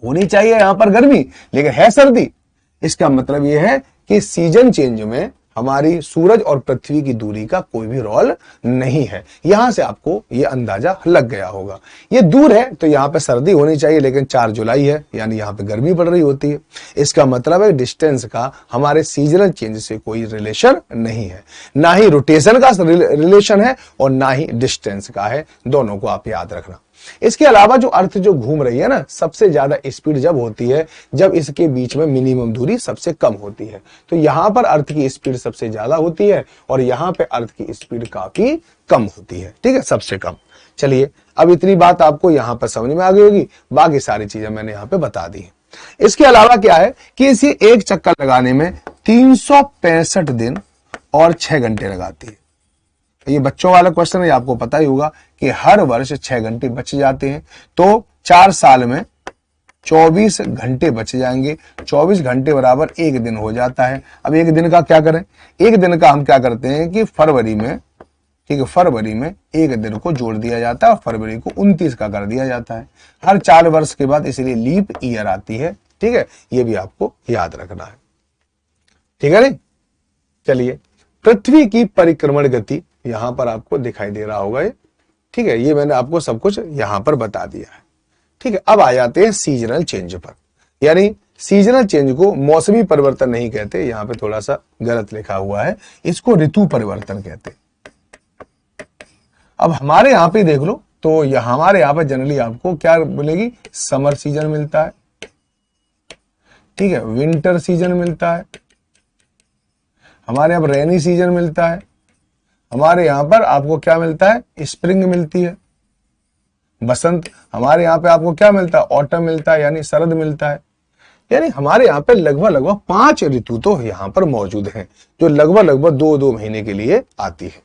होनी चाहिए यहां पर गर्मी, लेकिन है सर्दी। इसका मतलब यह है कि सीजन चेंज में हमारी सूरज और पृथ्वी की दूरी का कोई भी रोल नहीं है। यहां से आपको यह अंदाजा लग गया होगा। ये दूर है तो यहां पे सर्दी होनी चाहिए, लेकिन 4 जुलाई है यानी यहां पे गर्मी पड़ रही होती है। इसका मतलब है डिस्टेंस का हमारे सीजनल चेंज से कोई रिलेशन नहीं है, ना ही रोटेशन का रिलेशन है और ना ही डिस्टेंस का है। दोनों को आप याद रखना। इसके अलावा जो अर्थ जो घूम रही है ना, सबसे ज्यादा स्पीड जब होती है जब इसके बीच में मिनिमम दूरी सबसे कम होती है। तो यहां पर अर्थ की स्पीड सबसे ज्यादा होती है और यहां पे अर्थ की स्पीड काफी कम होती है। ठीक है, सबसे कम। चलिए अब इतनी बात आपको यहां पर समझ में आ गई होगी, बाकी सारी चीजें मैंने यहां पे बता दी है। इसके अलावा क्या है कि इसे एक चक्कर लगाने में 365 दिन और 6 घंटे लगाती है। ये बच्चों वाला क्वेश्चन है, आपको पता ही होगा कि हर वर्ष 6 घंटे बच जाते हैं, तो 4 साल में 24 घंटे बच जाएंगे। 24 घंटे बराबर 1 दिन हो जाता है। अब 1 दिन का क्या करें? 1 दिन का हम क्या करते हैं कि फरवरी में, ठीक है, फरवरी में 1 दिन को जोड़ दिया जाता है और फरवरी को 29 का कर दिया जाता है। हर 4 वर्ष के बाद इसलिए लीप ईयर आती है। ठीक है, ये भी आपको याद रखना है। ठीक है नहीं, चलिए पृथ्वी की परिक्रमण गति यहां पर आपको दिखाई दे रहा होगा ये। ठीक है, ये मैंने आपको सब कुछ यहां पर बता दिया है। ठीक है, अब आ जाते हैं सीजनल चेंज पर। यानी सीजनल चेंज को मौसमी परिवर्तन नहीं कहते, यहां पे थोड़ा सा गलत लिखा हुआ है, इसको ऋतु परिवर्तन कहते। अब हमारे यहां पे देख लो तो हमारे यहां पर जनरली आपको क्या मिलेगी? समर सीजन मिलता है, ठीक है, विंटर सीजन मिलता है, हमारे यहाँ रेनी सीजन मिलता है, हमारे यहां पर आपको क्या मिलता है? स्प्रिंग मिलती है, बसंत। हमारे यहाँ पे आपको क्या मिलता है? ऑटम मिलता है यानी शरद मिलता है। यानी हमारे यहाँ पे लगभग 5 ऋतु तो यहाँ पर मौजूद हैं, जो लगभग 2-2 महीने के लिए आती है।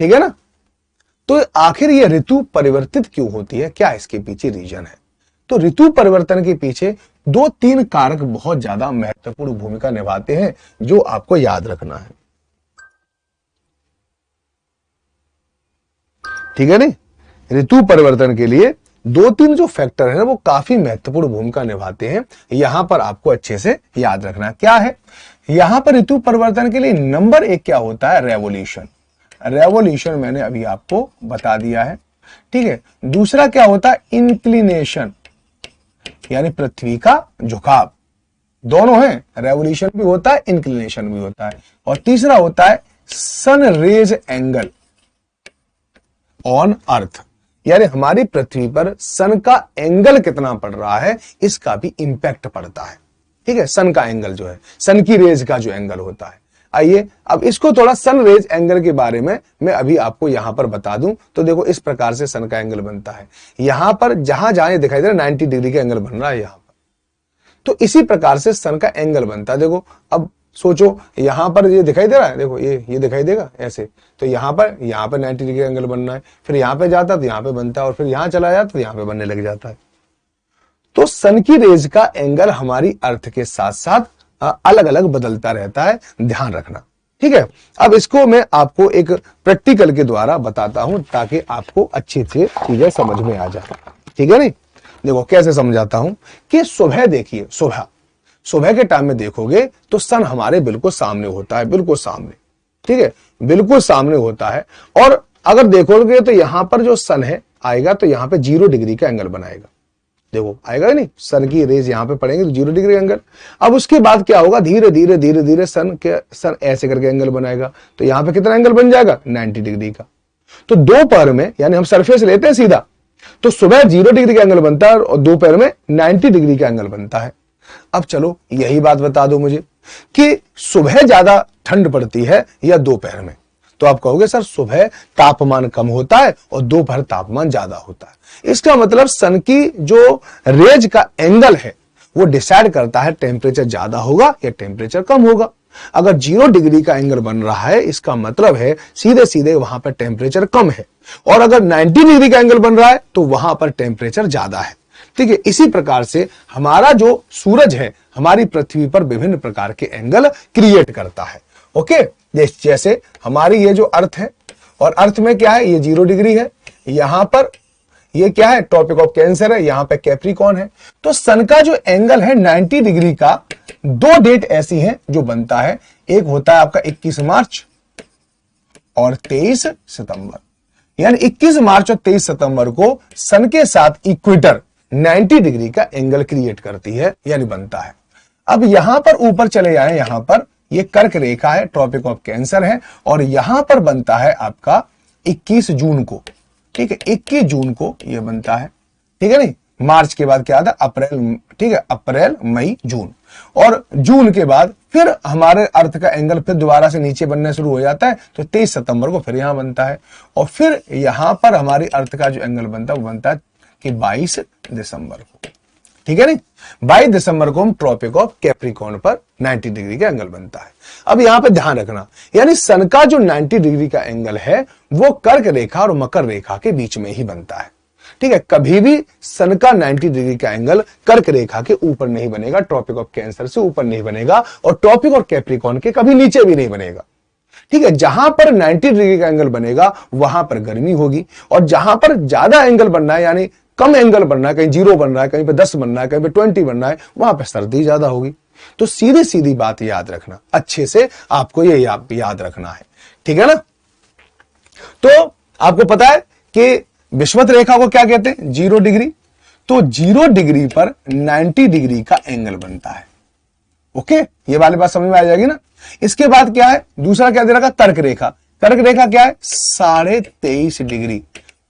ठीक है ना? तो आखिर ये ऋतु परिवर्तित क्यों होती है? क्या इसके पीछे रीजन है? तो ऋतु परिवर्तन के पीछे 2-3 कारक बहुत ज्यादा महत्वपूर्ण भूमिका निभाते हैं, जो आपको याद रखना है। ठीक है नहीं, ऋतु परिवर्तन के लिए 2-3 जो फैक्टर है ना, वो काफी महत्वपूर्ण भूमिका निभाते हैं। यहां पर आपको अच्छे से याद रखना क्या है। यहां पर ऋतु परिवर्तन के लिए नंबर 1 क्या होता है? रेवोल्यूशन। रेवोल्यूशन मैंने अभी आपको बता दिया है। ठीक है, दूसरा क्या होता है? इंक्लिनेशन, यानी पृथ्वी का झुकाव। दोनों है, रेवोल्यूशन भी होता है, इंक्लिनेशन भी होता है। और तीसरा होता है sun rays angle on earth, यानी हमारी पृथ्वी पर सन का एंगल कितना पड़ रहा है, इसका भी इंपैक्ट पड़ता है। ठीक है, सन का एंगल जो है, सन की रेज का जो एंगल होता है। आइए अब इसको थोड़ा सन रेज एंगल के बारे में मैं अभी आपको यहां पर बता दूं। तो देखो इस प्रकार से सन का एंगल बनता है। यहां पर जहां जहां दिखाई दे रहा है 90 डिग्री का एंगल बन रहा है यहां पर, तो इसी प्रकार से सन का एंगल बनता है। देखो अब सोचो, यहां पर ये दिखाई दे रहा है, देखो ये दिखाई देगा ऐसे, तो यहां पर 90 डिग्री का एंगल बनना है, फिर यहां पे जाता तो यहां पे बनता है, और फिर यहां चला जाता तो यहां पे बनने लग जाता है। तो सन की रेज का एंगल हमारी अर्थ के साथ साथ अलग अलग बदलता रहता है, ध्यान रखना। ठीक है, अब इसको मैं आपको एक प्रैक्टिकल के द्वारा बताता हूं ताकि आपको अच्छी से चीजें समझ में आ जाए। ठीक है नहीं, देखो कैसे समझाता हूं कि सुबह देखिए, सुबह के टाइम में देखोगे तो सन हमारे बिल्कुल सामने होता है, बिल्कुल सामने। ठीक है, बिल्कुल सामने होता है। और अगर देखोगे तो यहां पर जो सन है आएगा तो यहां पे 0 डिग्री का एंगल बनाएगा। देखो आएगा नहीं, सन की रेज यहां पे पड़ेंगे तो 0 डिग्री एंगल। अब उसके बाद क्या होगा? धीरे धीरे सन ऐसे करके एंगल बनाएगा, तो यहां पे कितना एंगल बन जाएगा? 90 डिग्री का। तो दोपहर में, यानी हम सरफेस लेते हैं सीधा, तो सुबह 0 डिग्री का एंगल बनता है और दोपहर में 90 डिग्री का एंगल बनता है। अब चलो यही बात बता दो मुझे कि सुबह ज्यादा ठंड पड़ती है या दोपहर में? तो आप कहोगे सर सुबह तापमान कम होता है और दोपहर तापमान ज्यादा होता है। इसका मतलब सन की जो रेज का एंगल है वो डिसाइड करता है टेम्परेचर ज्यादा होगा या टेम्परेचर कम होगा। अगर 0 डिग्री का एंगल बन रहा है, इसका मतलब है सीधे सीधे वहां पर टेम्परेचर कम है, और अगर 90 डिग्री का एंगल बन रहा है तो वहां पर टेम्परेचर ज्यादा है। ठीक है, इसी प्रकार से हमारा जो सूरज है हमारी पृथ्वी पर विभिन्न प्रकार के एंगल क्रिएट करता है। ओके, जैसे हमारी ये जो अर्थ है, और अर्थ में क्या है, ये 0 डिग्री है, यहां पर ये क्या है, ट्रॉपिक ऑफ कैंसर है, यहां पे कैप्रिकॉर्न है। तो सन का जो एंगल है 90 डिग्री का, 2 डेट ऐसी हैं जो बनता है, एक होता है आपका 21 मार्च और 23 सितंबर, यानी 21 मार्च और 23 सितंबर को सन के साथ इक्वेटर 90 डिग्री का एंगल क्रिएट करती है, यानी बनता है। अब यहां पर ऊपर चले जाए, यहां पर ये कर्क रेखा है, ट्रॉपिक ऑफ कैंसर है, और यहां पर बनता है आपका 21 जून को। ठीक है, 21 जून को ये बनता है। ठीक है, नहीं, मार्च के बाद क्या आता है, अप्रैल। ठीक है, अप्रैल, मई, जून, और जून के बाद फिर हमारे अर्थ का एंगल फिर दोबारा से नीचे बनना शुरू हो जाता है, तो 23 सितंबर को फिर यहां बनता है, और फिर यहां पर हमारी अर्थ का जो एंगल बनता है वो बनता है कि 22 दिसंबर को। ठीक है, नहीं, 22 दिसंबर को हम ट्रॉपिक ऑफ कैप्रिकॉर्न पर 90 डिग्री का एंगल बनता है। अब यहां पे ध्यान रखना, यानी सन का जो 90 डिग्री का एंगल है वो कर्क रेखा और मकर रेखा के बीच में ही बनता है। ठीक है, कभी भी सन का 90 डिग्री का एंगल कर्क रेखा के ऊपर नहीं बनेगा, ट्रॉपिक ऑफ कैंसर से ऊपर नहीं बनेगा, और ट्रॉपिक और कैप्रिकॉर्न के कभी नीचे भी नहीं बनेगा। ठीक है, जहां पर 90 डिग्री का एंगल बनेगा वहां पर गर्मी होगी, और जहां पर ज्यादा एंगल बनना है, यानी कम एंगल बनना है, कहीं 0 बन रहा है, कहीं पे 10 बन रहा है, कहीं पे 20 बन रहा है, वहां पे सर्दी ज्यादा होगी। तो सीधी सीधी बात याद रखना, अच्छे से आपको ये याद रखना है। ठीक है ना। तो आपको पता है कि विषुवत रेखा को क्या कहते हैं, 0 डिग्री। तो 0 डिग्री पर 90 डिग्री का एंगल बनता है। ओके, ये वाली बात समझ में आ जाएगी ना। इसके बाद क्या है, दूसरा क्या दे रखा, कर्क रेखा। कर्क रेखा क्या है, 23.5 डिग्री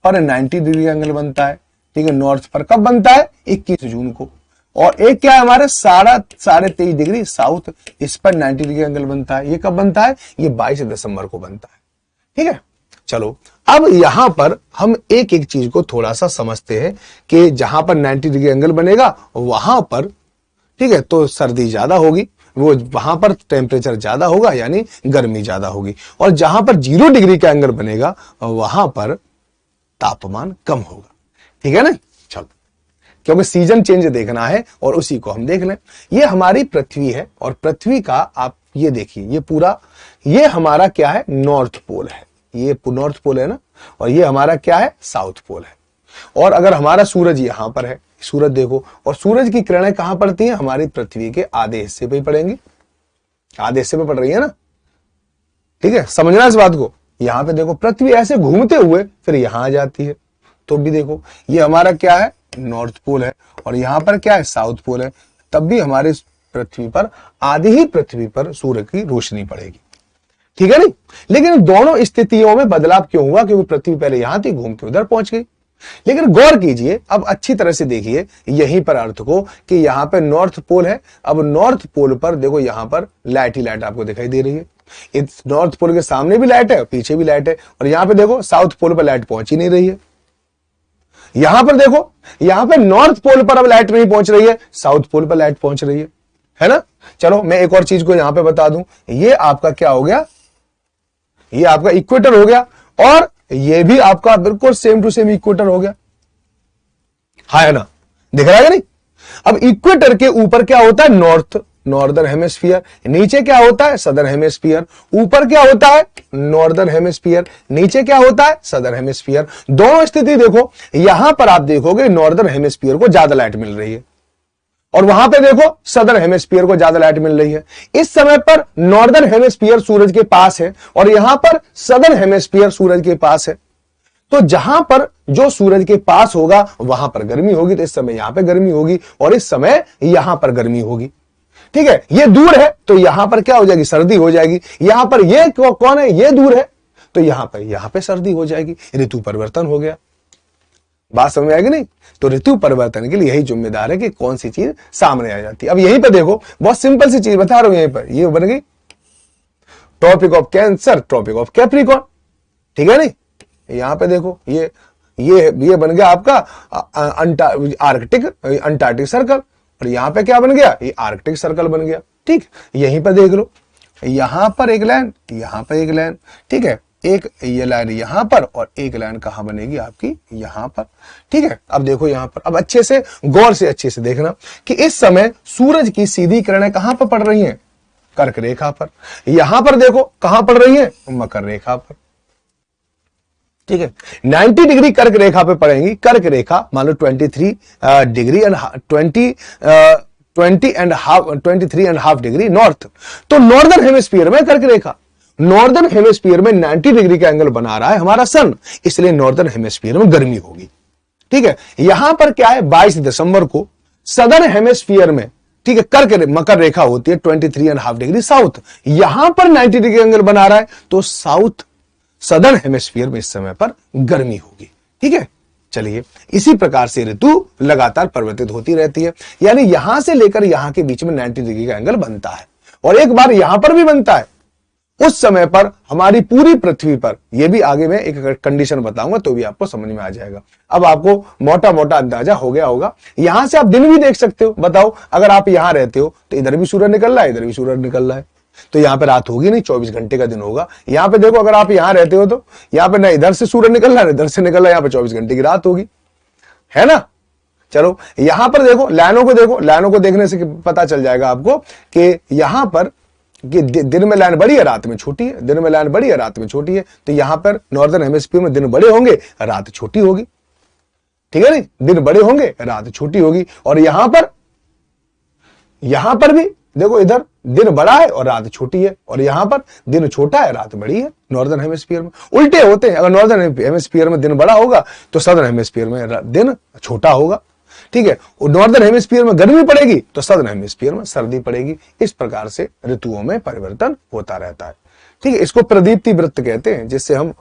पर 90 डिग्री का एंगल बनता है। ठीक है, नॉर्थ पर कब बनता है, 21 जून को। और एक क्या है हमारे 23.5 डिग्री साउथ, इस पर 90 डिग्री एंगल बनता है। ये कब बनता है, ये 22 दिसंबर को बनता है। ठीक है, चलो अब यहां पर हम एक एक चीज को थोड़ा सा समझते हैं कि जहां पर 90 डिग्री एंगल बनेगा वहां पर, ठीक है, तो सर्दी ज्यादा होगी, वो वहां पर टेम्परेचर ज्यादा होगा, यानी गर्मी ज्यादा होगी, और जहां पर 0 डिग्री का एंगल बनेगा वहां पर तापमान कम होगा। ठीक है ना। चलो, क्योंकि सीजन चेंज देखना है और उसी को हम देख लें। ये हमारी पृथ्वी है, और पृथ्वी का आप ये देखिए, ये पूरा, ये हमारा क्या है, नॉर्थ पोल है, ये नॉर्थ पोल है ना, और ये हमारा क्या है, साउथ पोल है। और अगर हमारा सूरज यहां पर है, सूरज देखो, और सूरज की किरणें कहां पड़ती हैं, हमारी पृथ्वी के आधे हिस्से पे ही पड़ेंगी, आधे हिस्से पे पड़ रही है ना। ठीक है, समझना इस बात को। यहां पे देखो पृथ्वी ऐसे घूमते हुए फिर यहां आ जाती है, तो भी देखो ये हमारा क्या है, नॉर्थ पोल है, और यहां पर क्या है, साउथ पोल है। तब भी हमारे पृथ्वी पर आधी ही पृथ्वी पर सूर्य की रोशनी पड़ेगी। ठीक है नहीं, लेकिन दोनों स्थितियों में बदलाव क्यों हुआ, क्योंकि पृथ्वी पहले यहां थी, घूम के उधर पहुंच गई। लेकिन गौर कीजिए, अब अच्छी तरह से देखिए यहीं पर अर्थ को, कि यहां पे नॉर्थ पोल है। अब नॉर्थ पोल पर देखो, यहां पर लाइट ही लाइट आपको दिखाई दे रही है। इस नॉर्थ पोल के सामने भी लाइट है, पीछे भी लाइट है, और यहां पे देखो साउथ पोल पर लाइट पहुंच ही नहीं रही है। यहां पर देखो, यहां पे नॉर्थ पोल पर अब लाइट नहीं पहुंच रही है, साउथ पोल पर लाइट पहुंच रही है ना। चलो मैं एक और चीज को यहां पे बता दूं, ये आपका क्या हो गया, ये आपका इक्वेटर हो गया, और ये भी आपका बिल्कुल सेम टू सेम इक्वेटर हो गया, है ना, दिख रहा है नहीं। अब इक्वेटर के ऊपर क्या होता है, नॉर्दर्न हेमिस्फीयर, नीचे क्या होता है, सदर्न हेमिस्फीयर। ऊपर क्या होता है, नॉर्दर्न हेमिस्फीयर, नीचे क्या होता है, सदर्न हेमिस्फीयर। दोनों स्थिति देखो, यहां पर आप देखोगे नॉर्दर्न हेमिस्फीयर को ज्यादा लाइट मिल रही है, और वहां पे देखो सदर्न हेमिस्फीयर को ज्यादा लाइट मिल रही है। इस समय पर नॉर्दर्न हेमिस्फीयर सूरज के पास है, और यहां पर सदर्न हेमिस्फीयर सूरज के पास है। तो जहां पर जो सूरज के पास होगा वहां पर गर्मी होगी, तो इस समय यहां पे गर्मी होगी, और इस समय यहां पर गर्मी होगी। ठीक है, ये दूर है तो यहां पर क्या हो जाएगी, सर्दी हो जाएगी। यहां पर ये कौन है, ये दूर है, तो यहां पे सर्दी हो जाएगी। ऋतु परिवर्तन हो गया। बात समझ में आएगी नहीं। तो ऋतु परिवर्तन के लिए यही जिम्मेदार है कि कौन सी चीज सामने आ जाती है। अब यहीं पर देखो, बहुत सिंपल सी चीज बता रहा हूं, यहीं पर ये बन गई tropic of Cancer, tropic of Capricorn. ठीक है नहीं, यहां पे देखो ये बन गया आपका आर्कटिक अंटार्कटिक सर्कल, और यहां पे क्या बन गया, ये आर्कटिक सर्कल बन गया। ठीक, यहीं पर देख लो, यहां पर एक लाइन, यहां पर एक लाइन, ठीक है, एक ये लाइन यहां पर और एक लाइन कहां बनेगी आपकी, यहां पर। ठीक है, अब देखो यहां पर, अब अच्छे से गौर से अच्छे से देखना कि इस समय सूरज की सीधी किरणें कहां पर पड़ रही हैं, कर्क रेखा पर। यहां पर देखो कहां पड़ रही है, मकर रेखा पर। ठीक है, 90 डिग्री कर्क रेखा पे पड़ेंगी। कर्क रेखा मान लो 23 डिग्री एंड 23.5 डिग्री नॉर्थ, तो नॉर्दर्न हेमिस्फीयर में कर्क रेखा, नॉर्दर्न हेमिस्फीयर में 90 डिग्री का एंगल बना रहा है हमारा सन, इसलिए नॉर्दर्न हेमिस्फीयर में गर्मी होगी। ठीक है, यहां पर क्या है, 22 दिसंबर को सदर्न हेमिस्फीयर में, ठीक है, कर्क मकर रेखा होती है 23.5 डिग्री साउथ, यहां पर 90 डिग्री एंगल बना रहा है, तो साउथ सदर्न हेमिस्फीयर में इस समय पर गर्मी होगी। ठीक है, चलिए इसी प्रकार से ऋतु लगातार परिवर्तित होती रहती है, यानी यहां से लेकर यहां के बीच में 90 डिग्री का एंगल बनता है, और एक बार यहां पर भी बनता है। उस समय पर हमारी पूरी पृथ्वी पर, यह भी आगे मैं एक कंडीशन बताऊंगा तो भी आपको समझ में आ जाएगा। अब आपको मोटा मोटा अंदाजा हो गया होगा। यहां से आप दिन भी देख सकते हो। बताओ, अगर आप यहां रहते हो तो इधर भी सूरज निकल रहा है, इधर भी सूरज निकल रहा है, तो यहां पे रात होगी नहीं, 24 घंटे का दिन होगा। यहां पे देखो, अगर आप यहां रहते हो तो यहां पे ना इधर से सूरज निकल रहा है, इधर से निकल रहा है, यहां पे 24 घंटे की रात होगी, है ना। चलो यहां पर देखो, लाइनों को देखो, लाइनों को देखने से पता चल जाएगा आपको कि यहां पर कि दिन में लाइन बड़ी है, रात में छोटी है, दिन में लाइन बड़ी है, रात में छोटी है, तो यहां पर नॉर्दर्न हेमिस्फीयर में दिन बड़े होंगे, रात छोटी होगी। ठीक है, नहीं, दिन बड़े होंगे, रात छोटी होगी। और यहां पर भी देखो, इधर दिन बड़ा है और रात छोटी है, और यहां पर दिन छोटा है, रात बड़ी है। नॉर्दर्न हेमिस्फीयर में उल्टे होते हैं, अगर नॉर्दर्न हेमिस्फीयर में दिन बड़ा होगा तो सदर्न हेमिस्फीयर में दिन छोटा होगा। ठीक है, नॉर्दर्न हेमिस्फीयर में गर्मी पड़ेगी तो सदर्न हेमिस्फीयर में सर्दी पड़ेगी। इस प्रकार से ऋतुओं में परिवर्तन होता रहता है। ठीक है, इसको प्रदीप्ति वृत्त कहते हैं, जिससे हम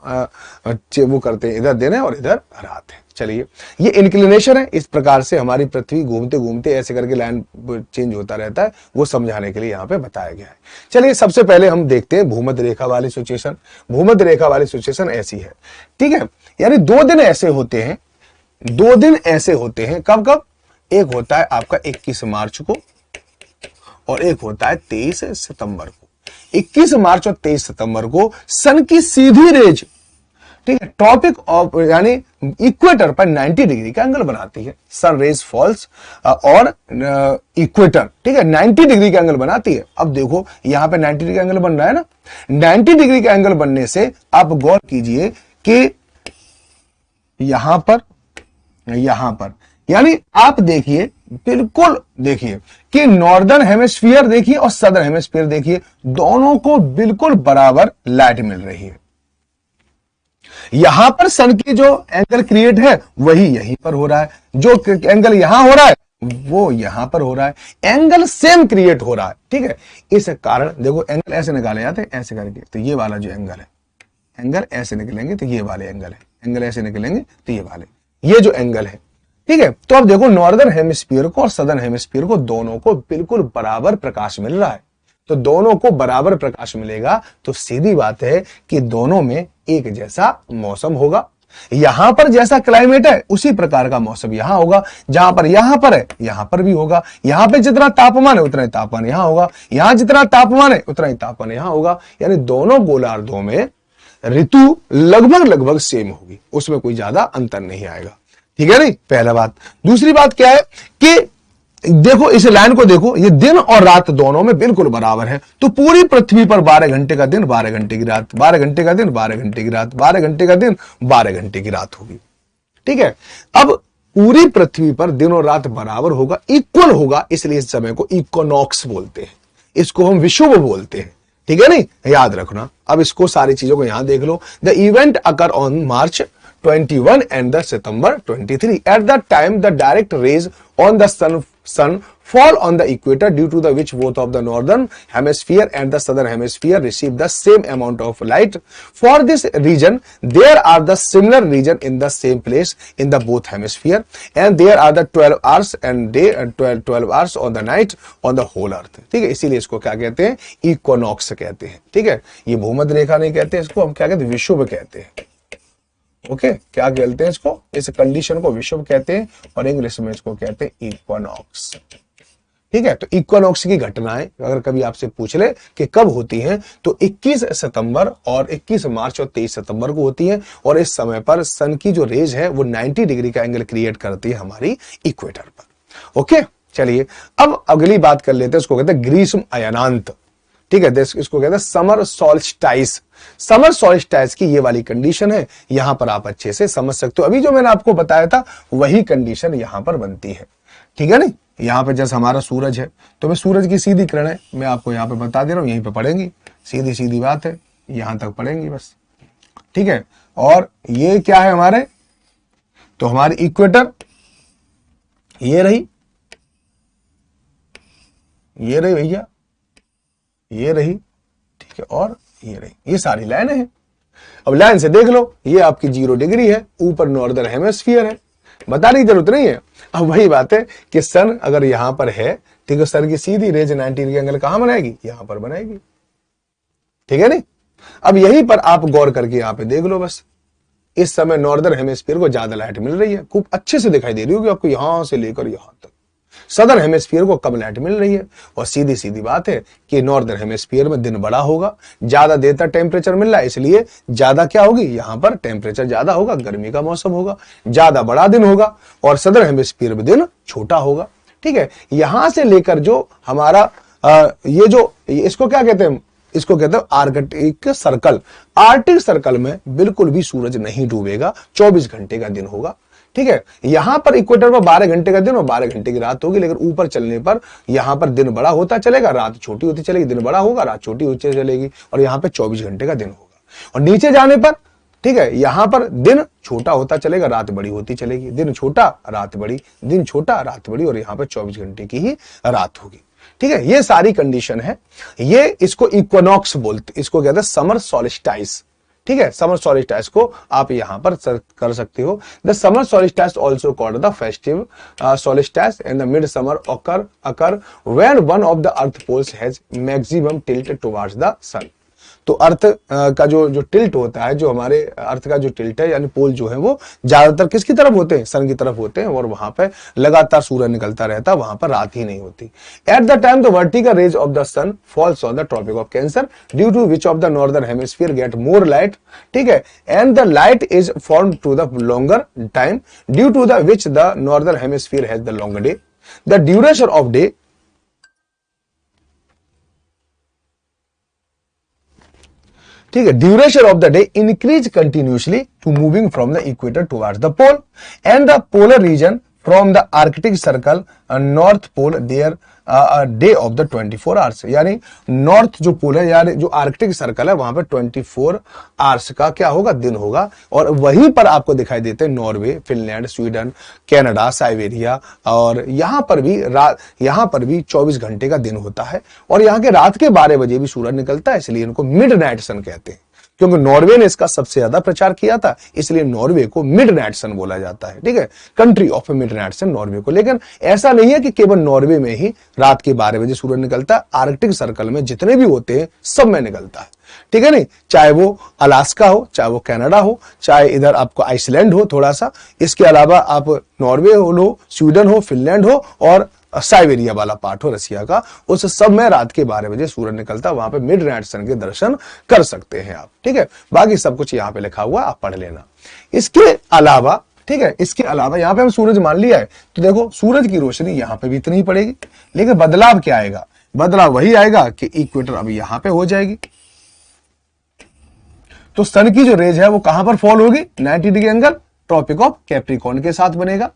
वो करते हैं, इधर दिन है और इधर रात है। चलिए, ये इंक्लिनेशन है, इस प्रकार से हमारी पृथ्वी घूमते घूमते ऐसे करके लाइन चेंज होता रहता है, वो समझाने के लिए यहाँ पे बताया गया है। चलिए, सबसे पहले हम देखते हैं भूमध्य रेखा वाली सिचुएशन। भूमध्य रेखा वाली सिचुएशन ऐसी है। ठीक है, यानी 2 दिन ऐसे होते हैं, 2 दिन ऐसे होते हैं, कब कब, एक होता है आपका 21 मार्च को और एक होता है 23 सितंबर को। 21 मार्च और 23 सितंबर को सन की सीधी रेज, ठीक है, टॉपिक ऑफ यानी इक्वेटर पर 90 डिग्री का एंगल बनाती है। सन रेज फॉल्स और इक्वेटर, ठीक है, 90 डिग्री का एंगल बनाती है। अब देखो यहां पे 90 डिग्री का एंगल बन रहा है ना, 90 डिग्री का एंगल बनने से आप गौर कीजिए कि यहां पर यानी आप देखिए, बिल्कुल देखिए कि नॉर्दर्न हेमिस्फीयर देखिए और सदर्न हेमिस्फीयर देखिए, दोनों को बिल्कुल बराबर लाइट मिल रही है। यहां पर सन की जो एंगल क्रिएट है वही यहीं पर हो रहा है, जो एंगल यहां हो रहा है वो यहां पर हो रहा है, एंगल सेम क्रिएट हो रहा है। ठीक है, इस कारण देखो एंगल ऐसे निकाले जाते हैं, ऐसे करके, तो ये वाला जो एंगल है, एंगल ऐसे निकलेंगे तो ये वाले एंगल है, एंगल ऐसे निकलेंगे तो ये वाले, ये जो एंगल है। ठीक है, तो अब देखो नॉर्दर्न हेमिस्फीयर को और सदर्न हेमिस्फीयर को दोनों को बिल्कुल बराबर प्रकाश मिल रहा है, तो दोनों को बराबर प्रकाश मिलेगा तो सीधी बात है कि दोनों में एक जैसा मौसम होगा। यहां पर जैसा क्लाइमेट है उसी प्रकार का मौसम यहां होगा, जहां पर यहां पर है यहां पर भी होगा। यहां पे जितना तापमान है उतना ही तापमान यहां होगा, यहां जितना तापमान है उतना ही तापमान यहां होगा, यानी दोनों गोलार्धों में ऋतु लगभग सेम होगी, उसमें कोई ज्यादा अंतर नहीं आएगा। ठीक है, नहीं, पहला बात। दूसरी बात क्या है कि देखो इस लाइन को देखो, ये दिन और रात दोनों में बिल्कुल बराबर है, तो पूरी पृथ्वी पर 12 घंटे का दिन 12 घंटे की रात, 12 घंटे का दिन 12 घंटे की रात, 12 घंटे का दिन 12 घंटे की रात होगी। ठीक है, अब पूरी पृथ्वी पर दिन और रात बराबर होगा, इक्वल होगा, इसलिए इस समय को इक्विनॉक्स बोलते हैं, इसको हम विषुव बोलते हैं। ठीक है, नहीं, याद रखना। अब इसको सारी चीजों को यहां देख लो। The event occur on March 21 and the September 23. At that time, the direct rays on the sun fall on the equator, due to the which both of the northern hemisphere and the southern hemisphere receive the same amount of light. For this region, there are the similar region in the same place in the both hemisphere, and there are the 12 hours and day and 12 hours on the night on the whole earth. ठीक है, इसीलिए इसको क्या कहते हैं, equinox कहते हैं। ठीक है, ये भूमध्य रेखा नहीं कहते, इसको हम क्या कहते हैं, विषुव कहते हैं। ओके, क्या कहते हैं इसको, इस कंडीशन को विषुव कहते हैं और इंग्लिश में इसको कहते हैं इक्विनॉक्स। ठीक है। तो इक्विनॉक्स की घटनाएं अगर कभी आपसे पूछ ले कि कब होती हैं, तो 21 सितंबर और 21 मार्च और 23 सितंबर को होती हैं। और इस समय पर सन की जो रेज है वो 90 डिग्री का एंगल क्रिएट करती है हमारी इक्वेटर पर। ओके, चलिए अब अगली बात कर लेते हैं, इसको कहते हैं ग्रीष्म अयनांत। ठीक है, इसको कहते हैं समर सॉल्स्टाइस। समर सॉल्स्टाइस की ये वाली कंडीशन है, यहां पर आप अच्छे से समझ सकते हो। अभी जो मैंने आपको बताया था वही कंडीशन यहां पर बनती है, ठीक है नहीं। यहां पे जैसे हमारा सूरज है, तो मैं सूरज की सीधी किरणें मैं आपको यहां पे बता दे रहा हूं, यहीं पे पड़ेंगी, सीधी सीधी बात है, यहां तक पड़ेंगी बस, ठीक है। और ये क्या है हमारे, तो हमारी इक्वेटर ये रही भैया, ये रही, ठीक है, और ये रही, ये सारी लाइनें हैं। अब लाइन से देख लो, ये आपकी 0 डिग्री है, ऊपर नॉर्दर्न हेमिस्फीयर है, बताने की जरूरत नहीं है। अब वही बात है कि सन अगर यहां पर है, ठीक है, सन की सीधी रेज 90 डिग्री एंगल कहां बनाएगी, यहां पर बनाएगी, ठीक है नहीं। अब यहीं पर आप गौर करके यहां पे देख लो, बस इस समय नॉर्दर्न हेमिस्फीयर को ज्यादा लाइट मिल रही है, खूब अच्छे से दिखाई दे रही होगी आपको यहां से लेकर यहां तक। सदर्न हेमिस्फीयर को कम लाइट मिल रही है, और सीधी सीधी बात है कि नॉर्दर्न हेमिस्फीयर में दिन बड़ा होगा, ज्यादा देर तक टेम्परेचर मिल रहा है, इसलिए ज्यादा क्या होगी, यहां पर टेम्परेचर ज्यादा होगा, गर्मी का मौसम होगा, ज्यादा बड़ा दिन होगा, और सदर्न हेमिस्फीयर में दिन छोटा होगा, ठीक है। यहां से लेकर जो हमारा ये जो इसको क्या कहते हैं, इसको कहते हैं आर्कटिक सर्कल। आर्कटिक सर्कल में बिल्कुल भी सूरज नहीं डूबेगा, 24 घंटे का दिन होगा, ठीक है। यहां पर इक्वेटर पर 12 घंटे का दिन और 12 घंटे की रात होगी, लेकिन ऊपर चलने पर यहां पर दिन बड़ा होता चलेगा, रात छोटी होती चलेगी, दिन बड़ा होगा, रात छोटी होती चलेगी, और यहां पर 24 घंटे का दिन होगा। और नीचे जाने पर, ठीक है, यहां पर दिन छोटा होता चलेगा, रात बड़ी होती चलेगी, दिन छोटा रात बड़ी, दिन छोटा रात बड़ी, और यहां पर 24 घंटे की ही रात होगी, ठीक है। ये सारी कंडीशन है, ये इसको इक्विनॉक्स बोलते, इसको कहते हैं समर सॉल्स्टाइस, ठीक है। समर सॉल्स्टाइस को आप यहां पर कर सकते हो। The summer solstice also called the festive solstice in the mid summer occur when one of the earth poles has maximum tilt towards the sun. तो अर्थ का जो टिल्ट होता है, जो हमारे अर्थ का जो टिल्ट है यानी पोल जो है, वो ज्यादातर किसकी तरफ होते हैं, सन की तरफ होते हैं, और वहां पे लगातार सूरज निकलता रहता है, वहां पर रात ही नहीं होती। At the time the vertical rays of the sun falls on the tropic of Cancer due to which of the northern hemisphere get more light, ठीक है, and the light is form to the longer time due to the which the northern hemisphere has the longer day. The duration of day, ठीक है, duration of the day increase continuously to moving from the equator towards the pole and the polar region from the Arctic circle north pole there day of the 24 hours. यानी north जो pole है, यानी जो Arctic circle है, वहां पर 24 hours का क्या होगा, दिन होगा। और वहीं पर आपको दिखाई देते हैं Norway, Finland, Sweden, Canada, Siberia, और यहां पर भी 24 घंटे का दिन होता है, और यहां के रात के 12 बजे भी सूरज निकलता है, इसलिए इनको मिड नाइट सन कहते हैं। क्योंकि नॉर्वे ने इसका सबसे ज्यादा प्रचार किया था, इसलिए नॉर्वे को मिडनाइट सन बोला जाता है, ठीक है, country of midnight sun Norway को। लेकिन ऐसा नहीं है कि केवल नॉर्वे में ही रात के 12 बजे सूरज निकलता है, आर्कटिक सर्कल में जितने भी होते हैं सब में निकलता है, ठीक है नहीं, चाहे वो अलास्का हो, चाहे वो कनाडा हो, चाहे इधर आपको आइसलैंड हो थोड़ा सा, इसके अलावा आप नॉर्वे हो, स्वीडन हो, फिनलैंड हो, और साइबेरिया वाला पार्ट हो रसिया का, उस सब में रात के 12 बजे सूरज निकलता है, वहां पे मिड नाइट सन के दर्शन कर सकते हैं आप, ठीक है। बाकी सब कुछ यहाँ पे लिखा हुआ, आप पढ़ लेना। इसके अलावा, ठीक है, इसके अलावा यहाँ पे हम सूरज मान लिया है, तो देखो सूरज की रोशनी यहाँ पे भी इतनी ही पड़ेगी, लेकिन बदलाव क्या आएगा, बदलाव वही आएगा कि इक्वेटर अभी यहाँ पे हो जाएगी, तो सन की जो रेज है वो कहां पर फॉल होगी, 90 degree angle tropic of Capricorn के साथ बनेगा,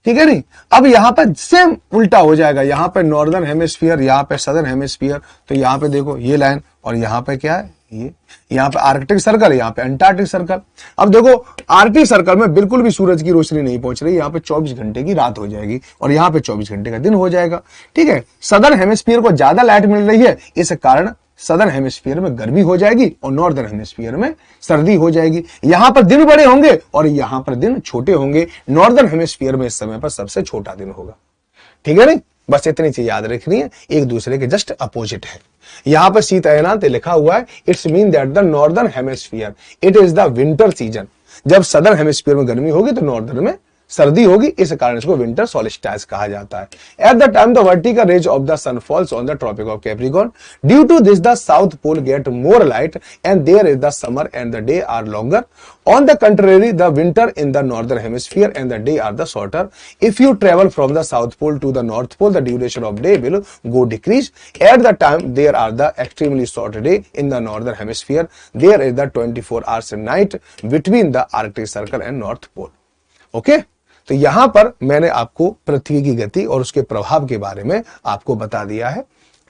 ठीक है नहीं। अब यहां पर सेम उल्टा हो जाएगा, यहां पे नॉर्दर्न हेमिस्फीयर, यहां पे सदर्न हेमिस्फीयर, तो यहां पे देखो ये लाइन, और यहां पे क्या है, ये यहां पे आर्कटिक सर्कल, यहां पे अंटार्कटिक सर्कल। अब देखो आर्कटिक सर्कल में बिल्कुल भी सूरज की रोशनी नहीं पहुंच रही, यहां पे 24 घंटे की रात हो जाएगी, और यहां पे 24 घंटे का दिन हो जाएगा, ठीक है। सदर्न हेमिस्फीयर को ज्यादा लाइट मिल रही है, इस कारण सदर्न हेमिस्फीयर में गर्मी हो जाएगी, और नॉर्दर्न हेमिस्फीयर में सर्दी हो जाएगी। यहां पर दिन बड़े होंगे और यहां पर दिन छोटे होंगे। नॉर्दर्न हेमिस्फीयर में इस समय पर सबसे छोटा दिन होगा, ठीक है नहीं। बस इतनी चीज याद रखनी है, एक दूसरे के जस्ट अपोजिट है। यहां पर शीत अयनांत लिखा हुआ है, it's mean that the northern hemisphere it is the winter season. जब सदर्न हेमिस्फीयर में गर्मी होगी तो नॉर्दर्न में सर्दी होगी, इस कारण इसको विंटर सोल्स्टिस कहा जाता है। At the time the vertical rays of the sun falls on the tropic of Capricorn, due to this the south pole get more light and there is the summer and the day are longer. On the contrary, the winter in the northern hemisphere and the day are the shorter. If you travel from the south pole to the north pole, the duration of day will go decrease. At the time, there are the extremely short day in the northern hemisphere. There is the 24 hours night between the Arctic Circle and North Pole. Okay? तो यहां पर मैंने आपको पृथ्वी की गति और उसके प्रभाव के बारे में आपको बता दिया है,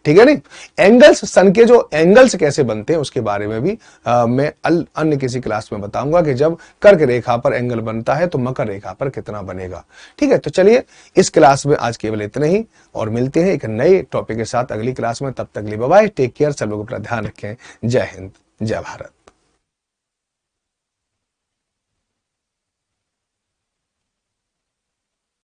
ठीक है नहीं। एंगल्स, सन के जो एंगल्स कैसे बनते हैं उसके बारे में भी मैं अन्य किसी क्लास में बताऊंगा कि जब कर्क रेखा पर एंगल बनता है तो मकर रेखा पर कितना बनेगा, ठीक है। तो चलिए इस क्लास में आज केवल इतना ही, और मिलते हैं एक नए टॉपिक के साथ अगली क्लास में। तब तक के लिए बाय बाय, टेक केयर, सब लोग अपना ध्यान रखें। जय हिंद, जय भारत।